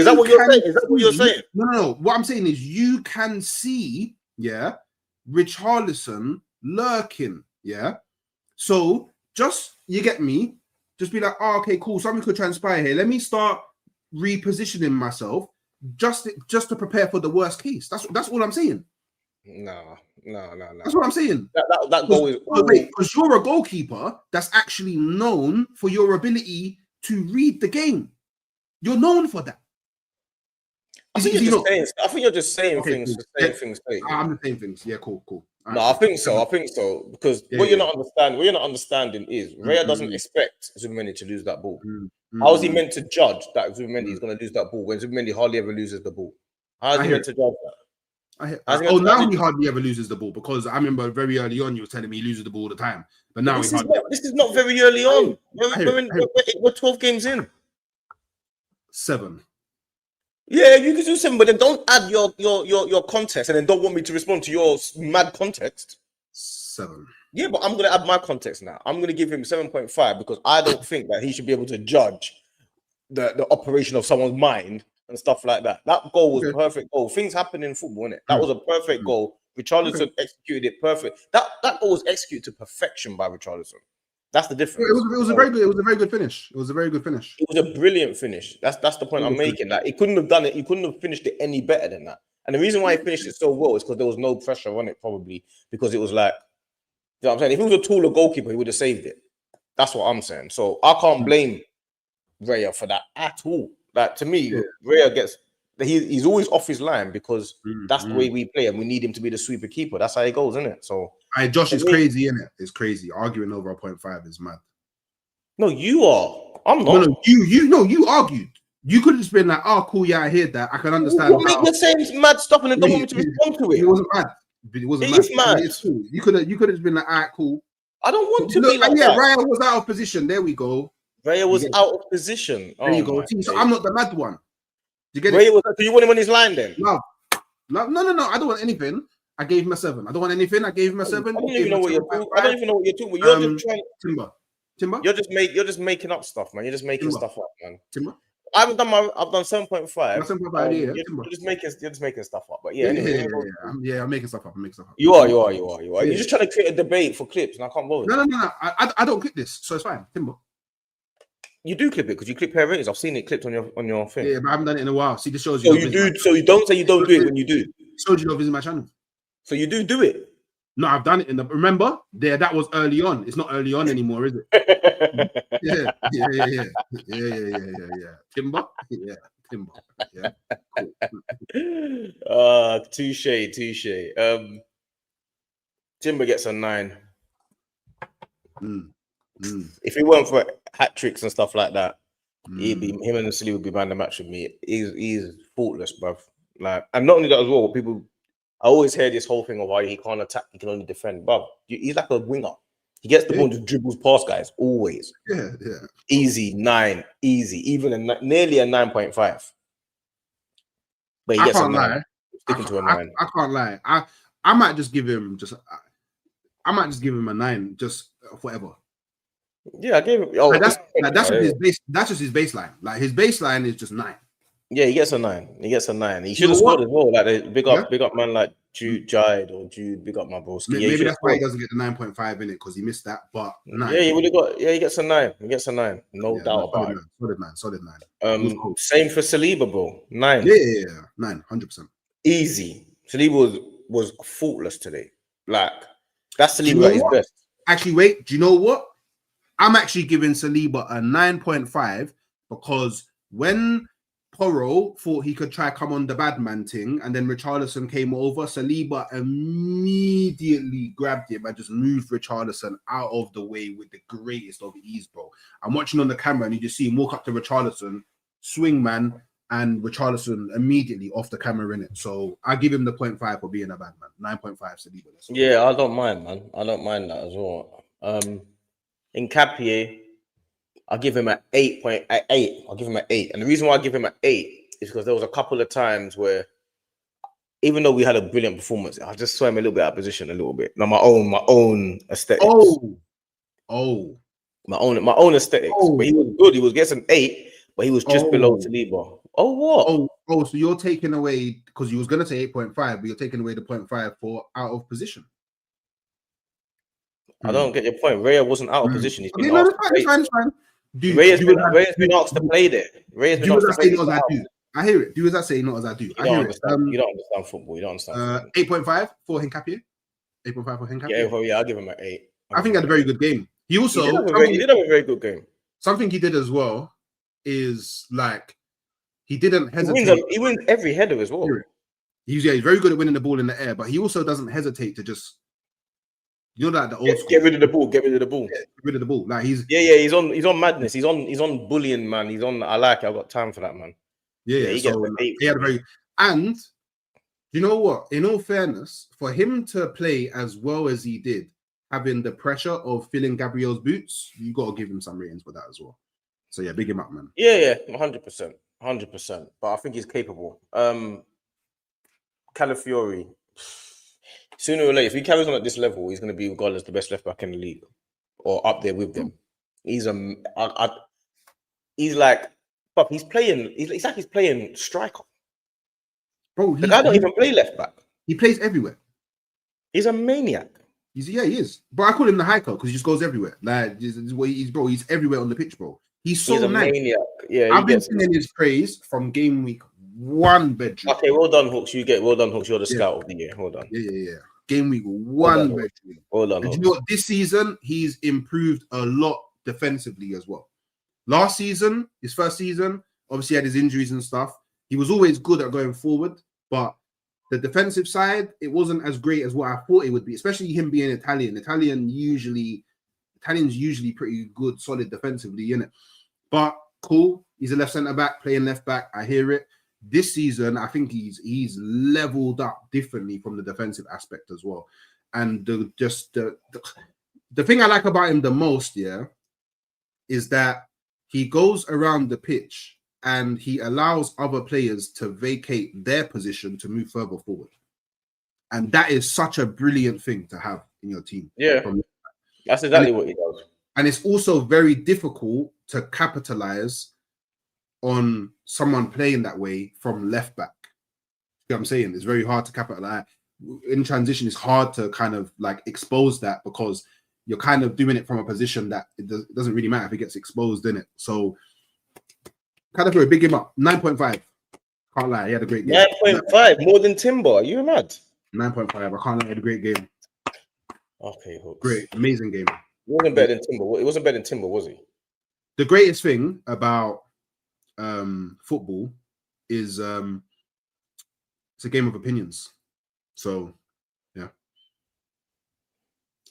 that what you're saying? Is that what you're saying? No. What I'm saying is you can see, Richarlison lurking, So just you get me. Just be like, oh, okay, cool. Something could transpire here. Let me start repositioning myself just to prepare for the worst case. That's all I'm saying. No. That's what I'm saying. That goal is because you're a goalkeeper that's actually known for your ability to read the game. You're known for that. I think you're just saying things. I'm just saying things. Yeah, cool. No, I think so because what you're not understanding is Raya doesn't expect Zubimendi to lose that ball. How is he meant to judge that Zubimendi is going to lose that ball when Zubimendi hardly ever loses the ball? How is he meant to judge that? Now he hardly ever loses the ball because I remember very early on you were telling me he loses the ball all the time. But now this is not very early on. We're 12 games in. 7. Yeah, you can do 7, but then don't add your context and then don't want me to respond to your mad context. 7. Yeah, but I'm going to add my context now. I'm going to give him 7.5 because I don't think that he should be able to judge the operation of someone's mind and stuff like that. That goal was perfect goal. Things happen in football, innit? That was a perfect goal. Richarlison executed it perfect. That goal was executed to perfection by Richarlison. That's the difference. It was a very good. It was a very good finish. It was a very good finish. It was a brilliant finish. That's the point I'm making. Like he couldn't have done it. He couldn't have finished it any better than that. And the reason why he finished it so well is because there was no pressure on it, probably because it was like, you know what I'm saying? If he was a taller goalkeeper, he would have saved it. That's what I'm saying. So I can't blame Raya for that at all. Like to me, Raya gets he's always off his line because that's the way we play, and we need him to be the sweeper keeper. That's how it goes, isn't it? So Josh is crazy, isn't it? It's crazy. Arguing over a 0.5 is mad. No, you are. I'm not. No, you argued. You could have just been like, oh, cool, yeah, I hear that. I can understand. You make the same mad stuff and then don't want me to respond to it. It wasn't mad. It wasn't mad. Is mad. It's cool. You could have just been like, all right, cool. I don't want to be like yeah, that. Raya was out of position. There we go. Raya was out of position. There you go. So I'm not the mad one. You get Raya it? do you want him on his line then? No. I don't want anything. I gave him a 7. I don't want anything. I gave him a 7. I don't even know what you're talking. I don't even know what you're talking about. You're just trying. Timber. You're just making up stuff, man. You're just making stuff up, man. Timber. I've done 7.5. 7.5. You're just making stuff up. But I'm making stuff up. You are. You're just trying to create a debate for clips, and I can't bother. No. I don't clip this, so it's fine. Timber. You do clip it because you clip hair ratings. I've seen it clipped on your thing. Yeah, but I haven't done it in a while. See, this shows you. So you do. So you don't say you don't do it when you do. Showed you not visit my channel. So you do it. No, I've done it in the. Remember, that was early on. It's not early on anymore, is it? Yeah. Timber. Yeah, Timber. Yeah. Cool. Touche. Timber gets a 9. If it weren't for hat tricks and stuff like that, him and Silly would be man the match with me. He's faultless, bruv. Like, and not only that as well, I always hear this whole thing of why he can't attack, he can only defend. Bruv, he's like a winger. He gets the ball and just dribbles past guys, always. Yeah. Easy, 9, easy. Even nearly a 9.5. But he gets a 9. Sticking to a 9. I can't lie. I might just give him a 9, just forever. Yeah, I gave him. That's just his baseline. Like his baseline is just 9. Yeah, he gets a 9. He should have scored as well. Like big up man like Jude Jide or Jude. Big up my bro. Maybe that's why he doesn't get the 9.5 in it because he missed that. But 9. Yeah, he would have got. Yeah, he gets a 9. No doubt about it. Solid 9. Same for Saliba, bro. 9. Yeah. 9, 100%. Easy. Saliba was faultless today. Like that's Saliba at his best. Actually, wait. Do you know what? I'm actually giving Saliba a 9.5 because when Porro thought he could try come on the bad man thing and then Richarlison came over, Saliba immediately grabbed him and just moved Richarlison out of the way with the greatest of ease, bro. I'm watching on the camera and you just see him walk up to Richarlison, swing man, and Richarlison immediately off the camera in it. So I give him the 0.5 for being a bad man. 9.5 Saliba. Yeah, I don't mind, man. I don't mind that as well. In Capier, I'll give him an 8.8. I'll give him an 8. And the reason why I give him an 8 is because there was a couple of times where, even though we had a brilliant performance, I just saw him a little bit out of position a little bit. Now my own aesthetics. My own aesthetics. But he was good. He was getting an 8, but he was just below Saliba. Oh, what? So you're taking away, because you was going to say 8.5, but you're taking away the 0.5 for out of position. I don't get your point. Raya wasn't out of position. He's been it's fine. Ray's been asked to play there. Do as I say, not as I do. I hear it. Do as I say, not as I do. You don't understand football. You don't understand. 8.5 for Hincapié. 8.5 for Hincapié. Yeah, I'll give him an 8. I think he had a very good game. He did have a very good game. Something he did as well is like he didn't hesitate. He wins every header as well. He's very good at winning the ball in the air, but he also doesn't hesitate to just. You know that the old get rid of the ball. Yeah, get rid of the ball. Like he's on madness. He's on bullying, man. He's on. I like it. I've got time for that, man. Yeah. He had a very and you know what? In all fairness, for him to play as well as he did, having the pressure of filling Gabriel's boots, you got to give him some ratings for that as well. So yeah, big him up, man. Yeah, 100%. 100%. But I think he's capable. Calafiori, sooner or later, if he carries on at this level, he's going to be regarded as the best left back in the league, or up there with them. He's he's like, but he's playing. It's like he's playing striker. Bro, The guy don't even play left back. He plays everywhere. He's a maniac. He is. But I call him the hiker because he just goes everywhere. Like, he's everywhere on the pitch, bro. He's so He's a nice. maniac. Yeah, I've been singing his praise from game week 1, bedroom. Okay, well done, Hawks. Well done, Hawks. You're the scout of the year. Hold on. Yeah. Game week 1, bedroom. Well done, and you know what? This season, he's improved a lot defensively as well. Last season, his first season, obviously had his injuries and stuff. He was always good at going forward, but the defensive side, it wasn't as great as what I thought it would be, especially him being Italian. Italians usually pretty good, solid defensively, innit? But cool. He's a left centre back, playing left back. I hear it. This season, I think he's leveled up differently from the defensive aspect as well. And the thing I like about him the most, is that he goes around the pitch and he allows other players to vacate their position to move further forward. And that is such a brilliant thing to have in your team. Yeah, that's exactly what he does. And it's also very difficult to capitalize on someone playing that way from left back. You know what I'm saying? It's very hard to capitalize. In transition, it's hard to kind of like expose that because you're kind of doing it from a position that it doesn't really matter if it gets exposed, in it. So kind of a big game up. 9.5. Can't lie, he had a great game. 9.5, more than Timber. Are you mad? 9.5. I can't lie, he had a great game. Okay, Hooks. Great, amazing game. It wasn't better than Timber. It wasn't better than Timber, was he? The greatest thing about football is it's a game of opinions. So yeah,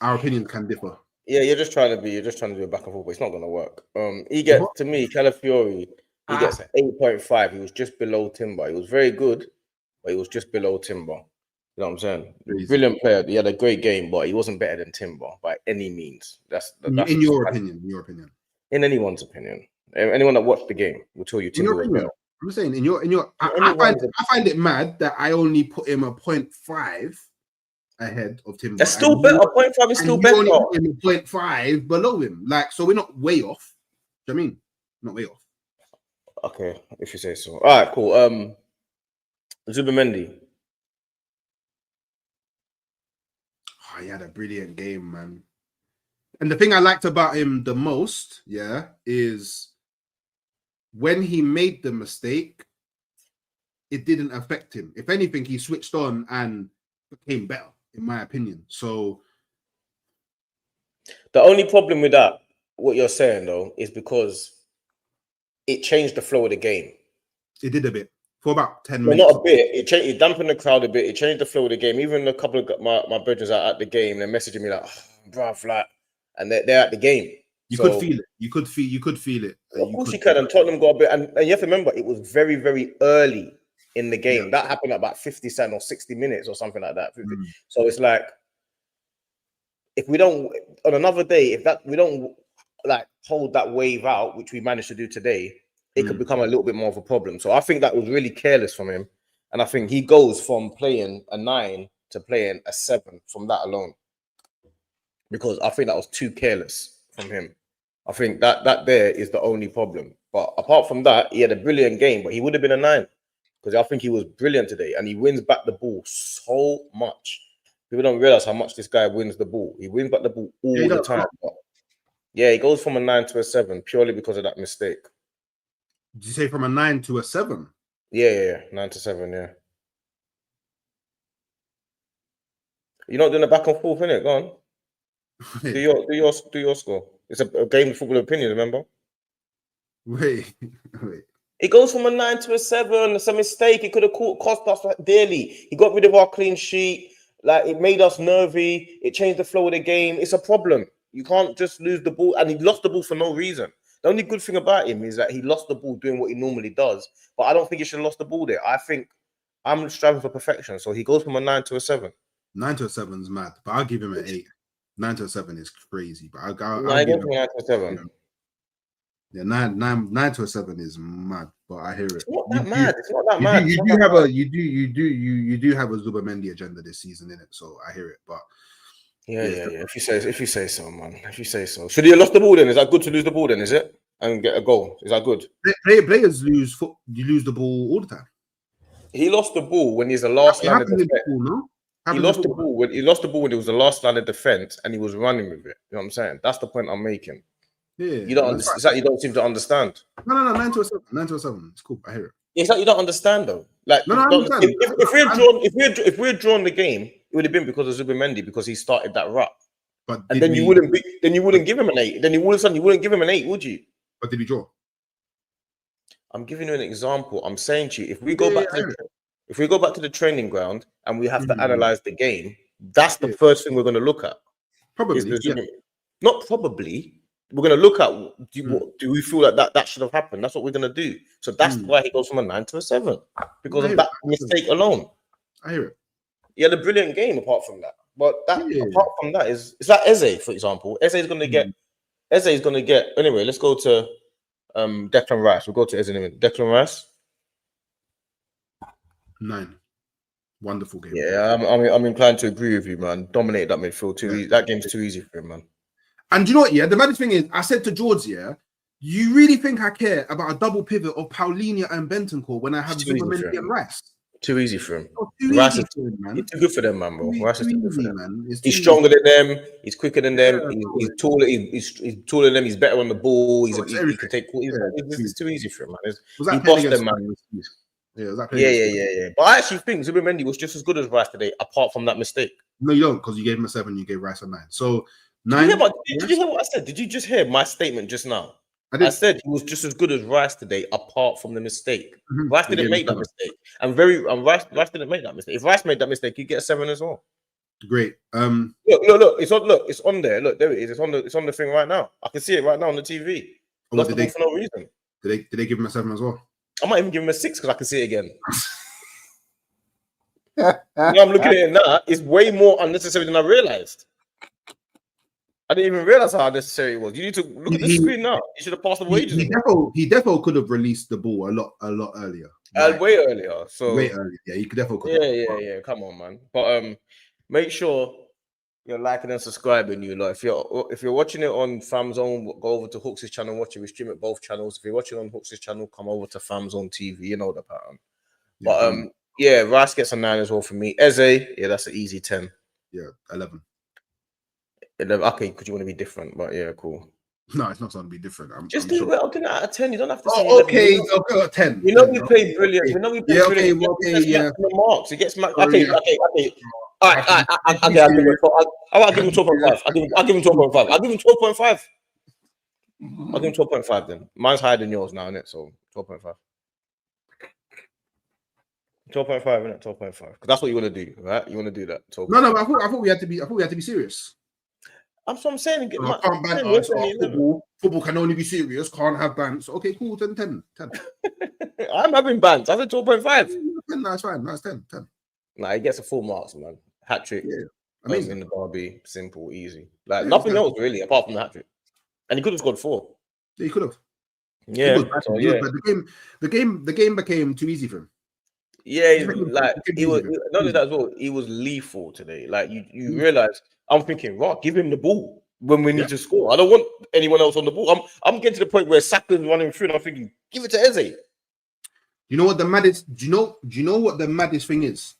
our opinions can differ. Yeah, you're just trying to do a back and forth, but it's not gonna work. He gets to me, Calafiori. He gets 8.5. He was just below Timber. He was very good, but he was just below Timber. You know what I'm saying? Brilliant player. He had a great game, but he wasn't better than Timber by any means. That's in your opinion. In anyone's opinion. Anyone that watched the game will tell you Timber was better. I'm just saying, in your I find it mad that I only put him a 0.5 ahead of Timber. That's still better. 0.5 is still better. Only put him a 0.5 below him. Like, so we're not way off. Do you know what I mean? Not way off. Okay, if you say so. All right, cool. Zubimendi. Oh, he had a brilliant game, man. And the thing I liked about him the most, is when he made the mistake, it didn't affect him. If anything, he switched on and became better, in my opinion. So the only problem with that, what you're saying though, is because it changed the flow of the game. It did a bit for about 10 minutes. Not a bit. It dampened the crowd a bit. It changed the flow of the game. Even a couple of my brothers are at the game, they're messaging me like, oh, bruv, like, and they're at the game. You could feel it. You could feel it. Of course you can. And Tottenham got a bit, and you have to remember it was very, very early in the game. Yeah. That happened at about 50 or 60 minutes or something like that. So it's like, if we don't on another day, we don't like hold that wave out, which we managed to do today, it could become a little bit more of a problem. So I think that was really careless from him, and I think he goes from playing a 9 to playing a 7 from that alone, because I think that was too careless from him. I think that there is the only problem. But apart from that, he had a brilliant game, but he would have been a 9 because I think he was brilliant today, and he wins back the ball so much. People don't realize how much this guy wins the ball. He wins back the ball all the time. But yeah, he goes from a 9 to a 7 purely because of that mistake. Did you say from a 9 to a 7? Yeah. 9 to 7, yeah. You're not doing a back and forth, innit? Go on. Do your score. It's a game of football opinion, remember? Wait. It goes from a 9 to a 7. It's a mistake. It could have cost us dearly. He got rid of our clean sheet. Like, it made us nervy. It changed the flow of the game. It's a problem. You can't just lose the ball. And he lost the ball for no reason. The only good thing about him is that he lost the ball doing what he normally does. But I don't think he should have lost the ball there. I think I'm striving for perfection. So he goes from a 9 to a 7. 9 to a 7 is mad. But I'll give him an 8. 9 to a 7 is crazy. But I'll give him 9 to a 7. Yeah, nine to a 7 is mad, but I hear it. It's not that mad. It's not that mad. You do have a Zubamendi agenda this season in it, so I hear it. But yeah. If you say so, man. If you say so. Should he have lost the ball then? Is that good to lose the ball then? Is it? And get a goal? Is that good? Players lose the ball all the time. He lost the ball when he's the last line of defense. He lost the ball when it was the last line of defense, and he was running with it. You know what I'm saying? That's the point I'm making. Yeah, you don't understand. It's like you don't seem to understand. No. 9 to a 7. 9 to a 7. It's cool. I hear it. It's like you don't understand though. Like if we're drawn the game, it would have been because of Zubamendi because he started that rut. But then you wouldn't give him an 8. Then you wouldn't give him an 8, would you? But did he draw? I'm giving you an example. I'm saying to you, if we go back to the training ground and we have to analyze the game, that's the first thing we're going to look at. Probably, not probably. We're going to look at do we feel like that should have happened? That's what we're going to do. So that's why he goes from a 9 to a 7 because of that mistake alone. I hear it. He had a brilliant game apart from that, but apart from that it's like Eze, for example. Eze is going to get. Anyway, let's go to Declan Rice. We'll go to Eze in a minute. Declan Rice. 9. Wonderful game. Yeah, I'm inclined to agree with you, man. Dominated that midfield too easy. That game's too easy for him, man. And you know what? Yeah, the maddest thing is, I said to George, you really think I care about a double pivot of Paulinho and Bentancur when I have Zubamendi and Rice? Too easy for him. Rice is too good for them, man, bro. Rice is too good for them, man. He's stronger than them. He's quicker than them. He's taller. He's taller than them. He's better on the ball. He can take. It's too easy for him, man. He bossed them, man. Yeah. But I actually think Zubamendi was just as good as Rice today, apart from that mistake. No, you don't, because you gave him a 7, you gave Rice a 9. So 9. Did you hear what I said? Did you just hear my statement just now? I said he was just as good as Rice today, apart from the mistake. Rice didn't make that mistake, and Rice didn't make that mistake. If Rice made that mistake, you get a 7 as well. Great. Look. It's on there. Look, there it is. It's on the thing right now. I can see it right now on the TV. Lost the ball for no reason. Did they give him a 7 as well? I might even give him a 6 because I can see it again. I'm looking at it now. It's way more unnecessary than I realized. I didn't even realize how unnecessary it was. You need to look at the screen now. You should have passed the wages. He definitely could have released the ball a lot earlier. Way earlier. So way earlier. Yeah, he could definitely. Yeah. Come on, man. But make sure you're liking and subscribing. If you're watching it on FamZone, go over to Hooks' channel. Watch it. We stream it both channels. If you're watching on Hooks' channel, come over to FamZone TV. You know the pattern. But Rice gets a 9 as well for me. Eze, that's an easy 10. Yeah, 11. Okay, because you want to be different, but yeah, cool. No, it's not going to be different. I'll give it out of 10. You don't have to say. Okay, okay, 10. We play brilliant. We know we play brilliant. Okay. Marks. He gets marks. Okay. All right. I'll give him 12.5. I'll give him 12.5. I'll give him 12.5. I'll give him 12.5 then. Mine's higher than yours now, isn't it? So 12.5. 12.5, isn't it? 12.5. Because that's what you want to do, right? You want to do that. No, but I thought we had to be serious. That's what I'm saying. Football can only be serious. Can't have bans. Okay, cool. 10. I'm having bans. I said 12.5. No, it's fine. No, it's 10. Nah, he gets a full marks, man. Hat trick. Yeah, amazing. In the derby, simple, easy. Like nothing else really, apart from the hat trick. And he could have scored 4. Yeah, he could have. Yeah. But the game became too easy for him. Yeah, he was not only that as well. He was lethal today. Like you realize, I'm thinking, right, give him the ball when we need to score. I don't want anyone else on the ball. I'm getting to the point where Saka's running through, and I'm thinking, give it to Eze. You know what the maddest? Do you know what the maddest thing is?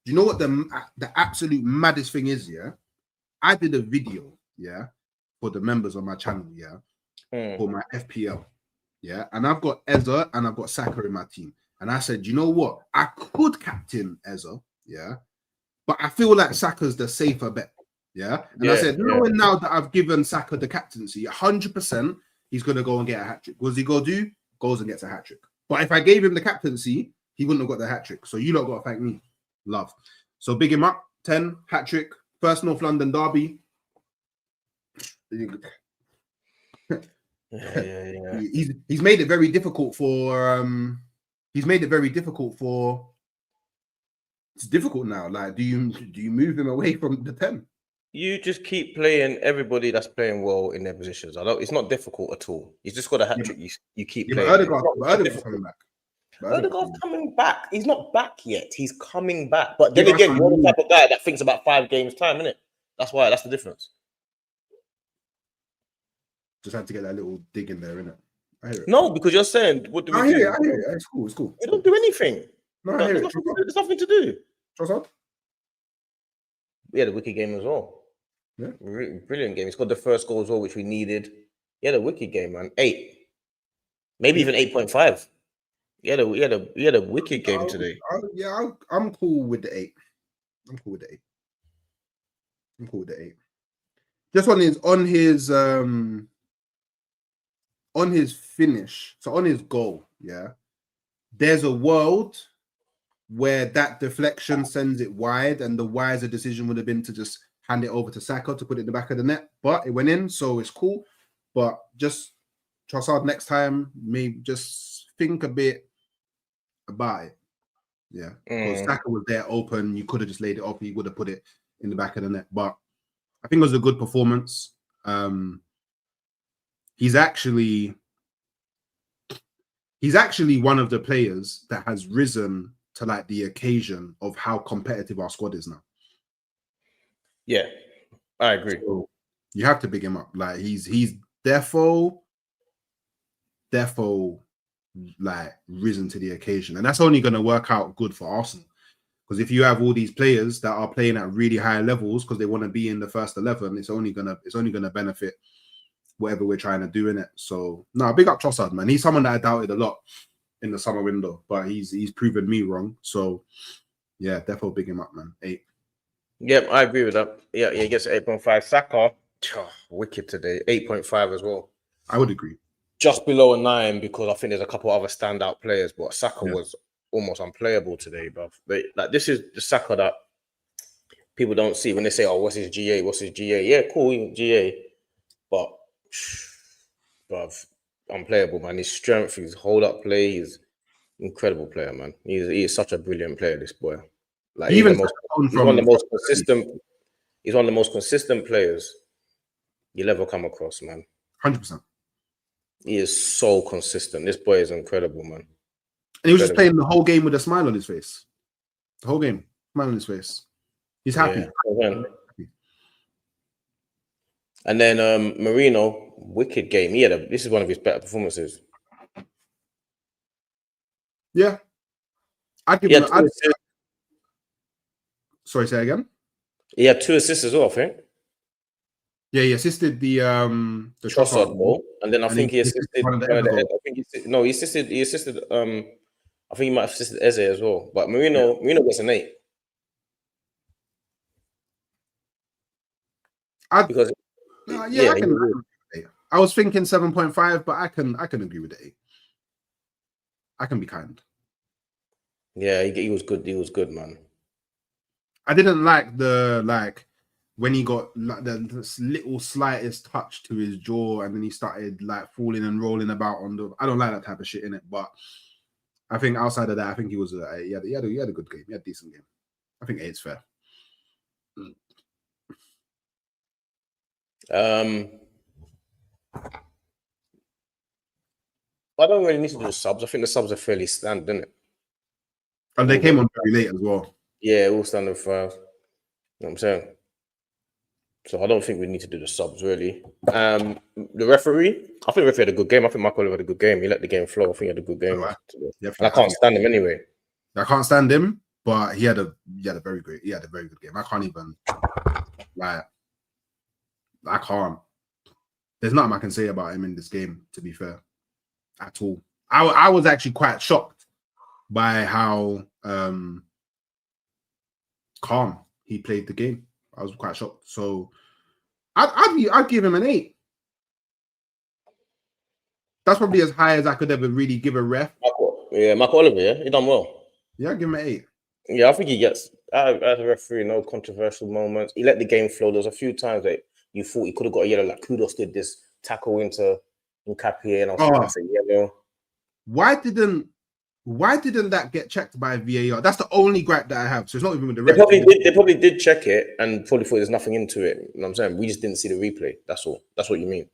Do you know what the absolute maddest thing is? Yeah, I did a video, for the members of my channel, for my FPL, and I've got Eze and I've got Saka in my team. And I said, you know what? I could captain Eze, but I feel like Saka's the safer bet, And I said, knowing now that I've given Saka the captaincy, 100%, he's going to go and get a hat-trick. What does he go do? Goes and gets a hat-trick. But if I gave him the captaincy, he wouldn't have got the hat-trick. So you lot got to thank me. Love. So big him up. 10, hat-trick. First North London derby. He's made it very difficult for... He's made it very difficult for. It's difficult now. Like, do you move him away from the 10? You just keep playing everybody that's playing well in their positions. It's not difficult at all. You just got a hat trick. You keep playing. Odegaard's coming back. Odegaard's coming back. He's not back yet. He's coming back. But then Yeah, again, you're the type of guy that thinks about 5 games time, isn't it? That's why. That's the difference. Just had to get that little dig in there, innit? I hear it. No, because you're saying, what do we do? I hear it. It's cool. We don't do anything. No, There's nothing to do. Trossard? Yeah, the wicked game as well. Yeah. Brilliant game. He scored the first goal as well, which we needed. Yeah, the wicked game, man. 8. Maybe even 8.5. Yeah, the wicked game today. I'm cool with the 8. I'm cool with the 8. Just on his finish, so on his goal, yeah. There's a world where that deflection sends it wide, and the wiser decision would have been to just hand it over to Saka to put it in the back of the net, but it went in, so it's cool. But just Trossard next time, maybe just think a bit about it. Yeah, because Saka was there open, you could have just laid it off, he would have put it in the back of the net. But I think it was a good performance. He's actually one of the players that has risen to like the occasion of how competitive our squad is now. Yeah, I agree. So you have to big him up. Like he's therefore like risen to the occasion, and that's only going to work out good for Arsenal. Because if you have all these players that are playing at really high levels because they want to be in the first 11, it's only gonna benefit whatever we're trying to do in it. So no, big up Trossard, man. He's someone that I doubted a lot in the summer window, but he's proven me wrong. So yeah, definitely big him up, man. 8. Yep, I agree with that. Yeah, he gets 8.5. Saka, wicked today. 8.5 as well. I would agree. Just below a 9 because I think there's a couple other standout players, but Saka was almost unplayable today, bro. Like this is the Saka that people don't see when they say, "Oh, what's his GA? What's his GA?" Yeah, cool, GA, but bruv, unplayable, man. His strength, his hold-up play, he's incredible player, man. He is such a brilliant player, this boy. Like he's one of the most consistent. He's one of the most consistent players you'll ever come across, man. 100%. He is so consistent. This boy is incredible, man. And he was just playing the whole game with a smile on his face. The whole game, smile on his face. He's happy. Yeah. And then Marino, wicked game. This is one of his better performances. Yeah. I'd give him sorry, say again? He had 2 assists as well, I think. Yeah, he assisted the Trossard goal, and then I think he assisted. He assisted. I think he might have assisted Eze as well. But Marino gets an 8 because I was thinking 7.5, but I can agree with the 8. I can be kind. Yeah, he was good. He was good, man. I didn't like when he got like the little slightest touch to his jaw, and then he started like falling and rolling about on the. I don't like that type of shit in it, but I think outside of that, I think he was he had a good game. He had a decent game. I think 8's fair. I don't really need to do the subs. I think the subs are fairly standard, isn't it? And they came on very late as well. Yeah, all standard 5. You know what I'm saying? So I don't think we need to do the subs, really. The referee, I think the referee had a good game. I think Mikel had a good game. He let the game flow. I think he had a good game. Right. And I can't stand him anyway. I can't stand him, but he had a very good game. I can't even I can't. There's nothing I can say about him in this game, to be fair, at all. I was actually quite shocked by how calm he played the game. I was quite shocked. So I'd give him an 8. That's probably as high as I could ever really give a ref. Mikel Oliver, yeah, he done well. Yeah, I'd give him an 8. Yeah, I think he gets as a referee, no controversial moments. He let the game flow. There was a few times that you thought he could have got a yellow, like Kudos did this tackle into Nkapie, and I was like, yellow. Why didn't why didn't that get checked by VAR? That's the only gripe that I have. So it's not even with the They ref. probably did check it and probably thought there's nothing into it. You know what I'm saying? We just didn't see the replay. That's all. That's what you mean.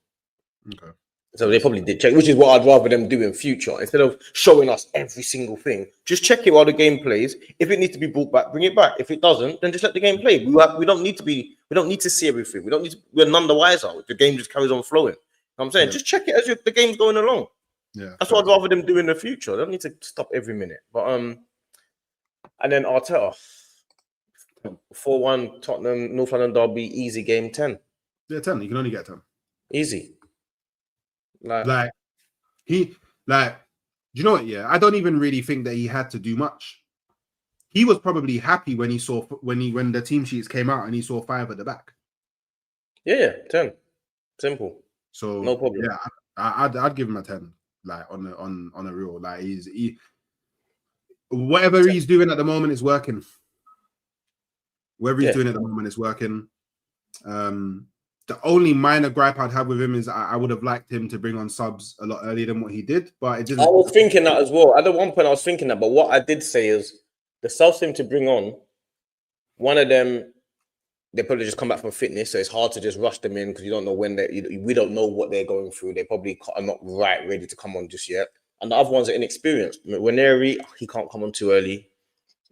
Okay. So they probably did check, which is what I'd rather them do in future. Instead of showing us every single thing, just check it while the game plays. If it needs to be brought back, bring it back. If it doesn't, then just let the game play. We don't need to see everything. We're none the wiser. The game just carries on flowing. You know what I'm saying? Just check it as the game's going along. Yeah. That's what I'd rather them do in the future. They don't need to stop every minute. But and then Arteta 4-1 Tottenham, North London derby, easy game 10. Yeah, 10. You can only get 10. Easy. Like do you know what? Yeah, I don't even really think that he had to do much. He was probably happy when when the team sheets came out and he saw 5 at the back. Yeah, 10. Simple. So no problem. Yeah, I'd give him a 10. Like on a real, like he whatever he's doing at the moment is working. Whatever he's doing at the moment is working. The only minor gripe I'd have with him is I would have liked him to bring on subs a lot earlier than what he did, but it didn't. I was thinking that as well. At the one point, I was thinking that, but what I did say is the subs him to bring on, one of them, they probably just come back from fitness, so it's hard to just rush them in because you don't know when we don't know what they're going through. They probably are not ready to come on just yet. And the other ones are inexperienced. Ranieri, he can't come on too early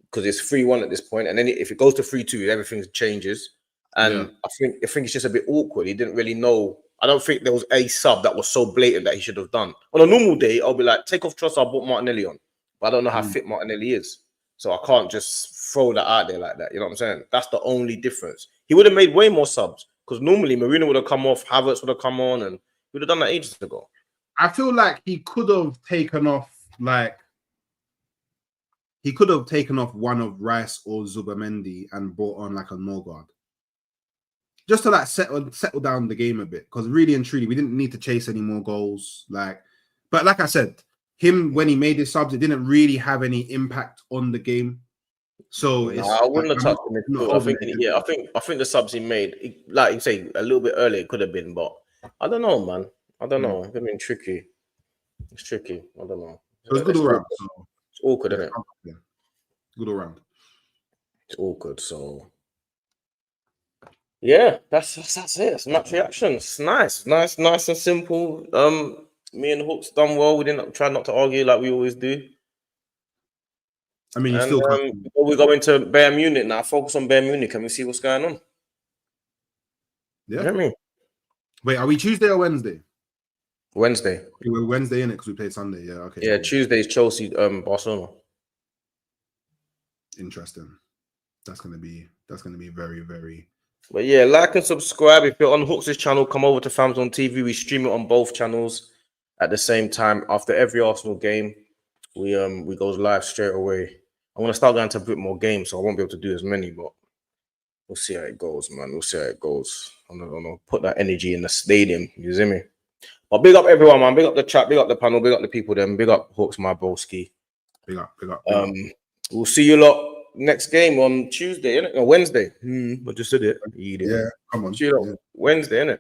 because it's 3-1 at this point, and then if it goes to 3-2, everything changes. And I think it's just a bit awkward. He didn't really know. I don't think there was a sub that was so blatant that he should have done. On a normal day, I'll be like, take off Trossard, put Martinelli on. But I don't know how fit Martinelli is. So I can't just throw that out there like that. You know what I'm saying? That's the only difference. He would have made way more subs because normally Marino would have come off, Havertz would have come on, and he would have done that ages ago. I feel like he could have taken off one of Rice or Zubamendi and brought on like a Norgard. Just to like settle down the game a bit, because really and truly we didn't need to chase any more goals. But like I said, him when he made his subs, it didn't really have any impact on the game. So I wouldn't have touched him. I think the subs he made, like you say, a little bit earlier it could have been, but I don't know, man. I don't know. It's been tricky. It's tricky. I don't know. So it's good all round. It's awkward, isn't it? Yeah. Good all round. It's awkward. So yeah, that's it. It's match reactions. Nice and simple. Me and Hooks done well. We didn't try not to argue like we always do. I mean, before we go into Bayern Munich now, focus on Bayern Munich. Can we see what's going on? Yeah. You know what I mean? Wait, are we Tuesday or Wednesday? Wednesday. Okay, we're Wednesday in it because we played Sunday. Yeah, okay. Yeah, Tuesday is Chelsea, Barcelona. Interesting. That's gonna be very, very. But yeah, like and subscribe. If you're on Hooks' channel, come over to Fams on TV. We stream it on both channels at the same time. After every Arsenal game, we goes live straight away. I'm gonna start going to a bit more games, so I won't be able to do as many, but we'll see how it goes, man. We'll see how it goes. I'm gonna put that energy in the stadium. You see me? But big up everyone, man. Big up the chat, big up the panel, big up the people then. Big up Hooks, my broski. Big up. We'll see you lot next game on Tuesday, innit? No, Wednesday. I just said it. Yeah, come on. See you lot Wednesday, innit?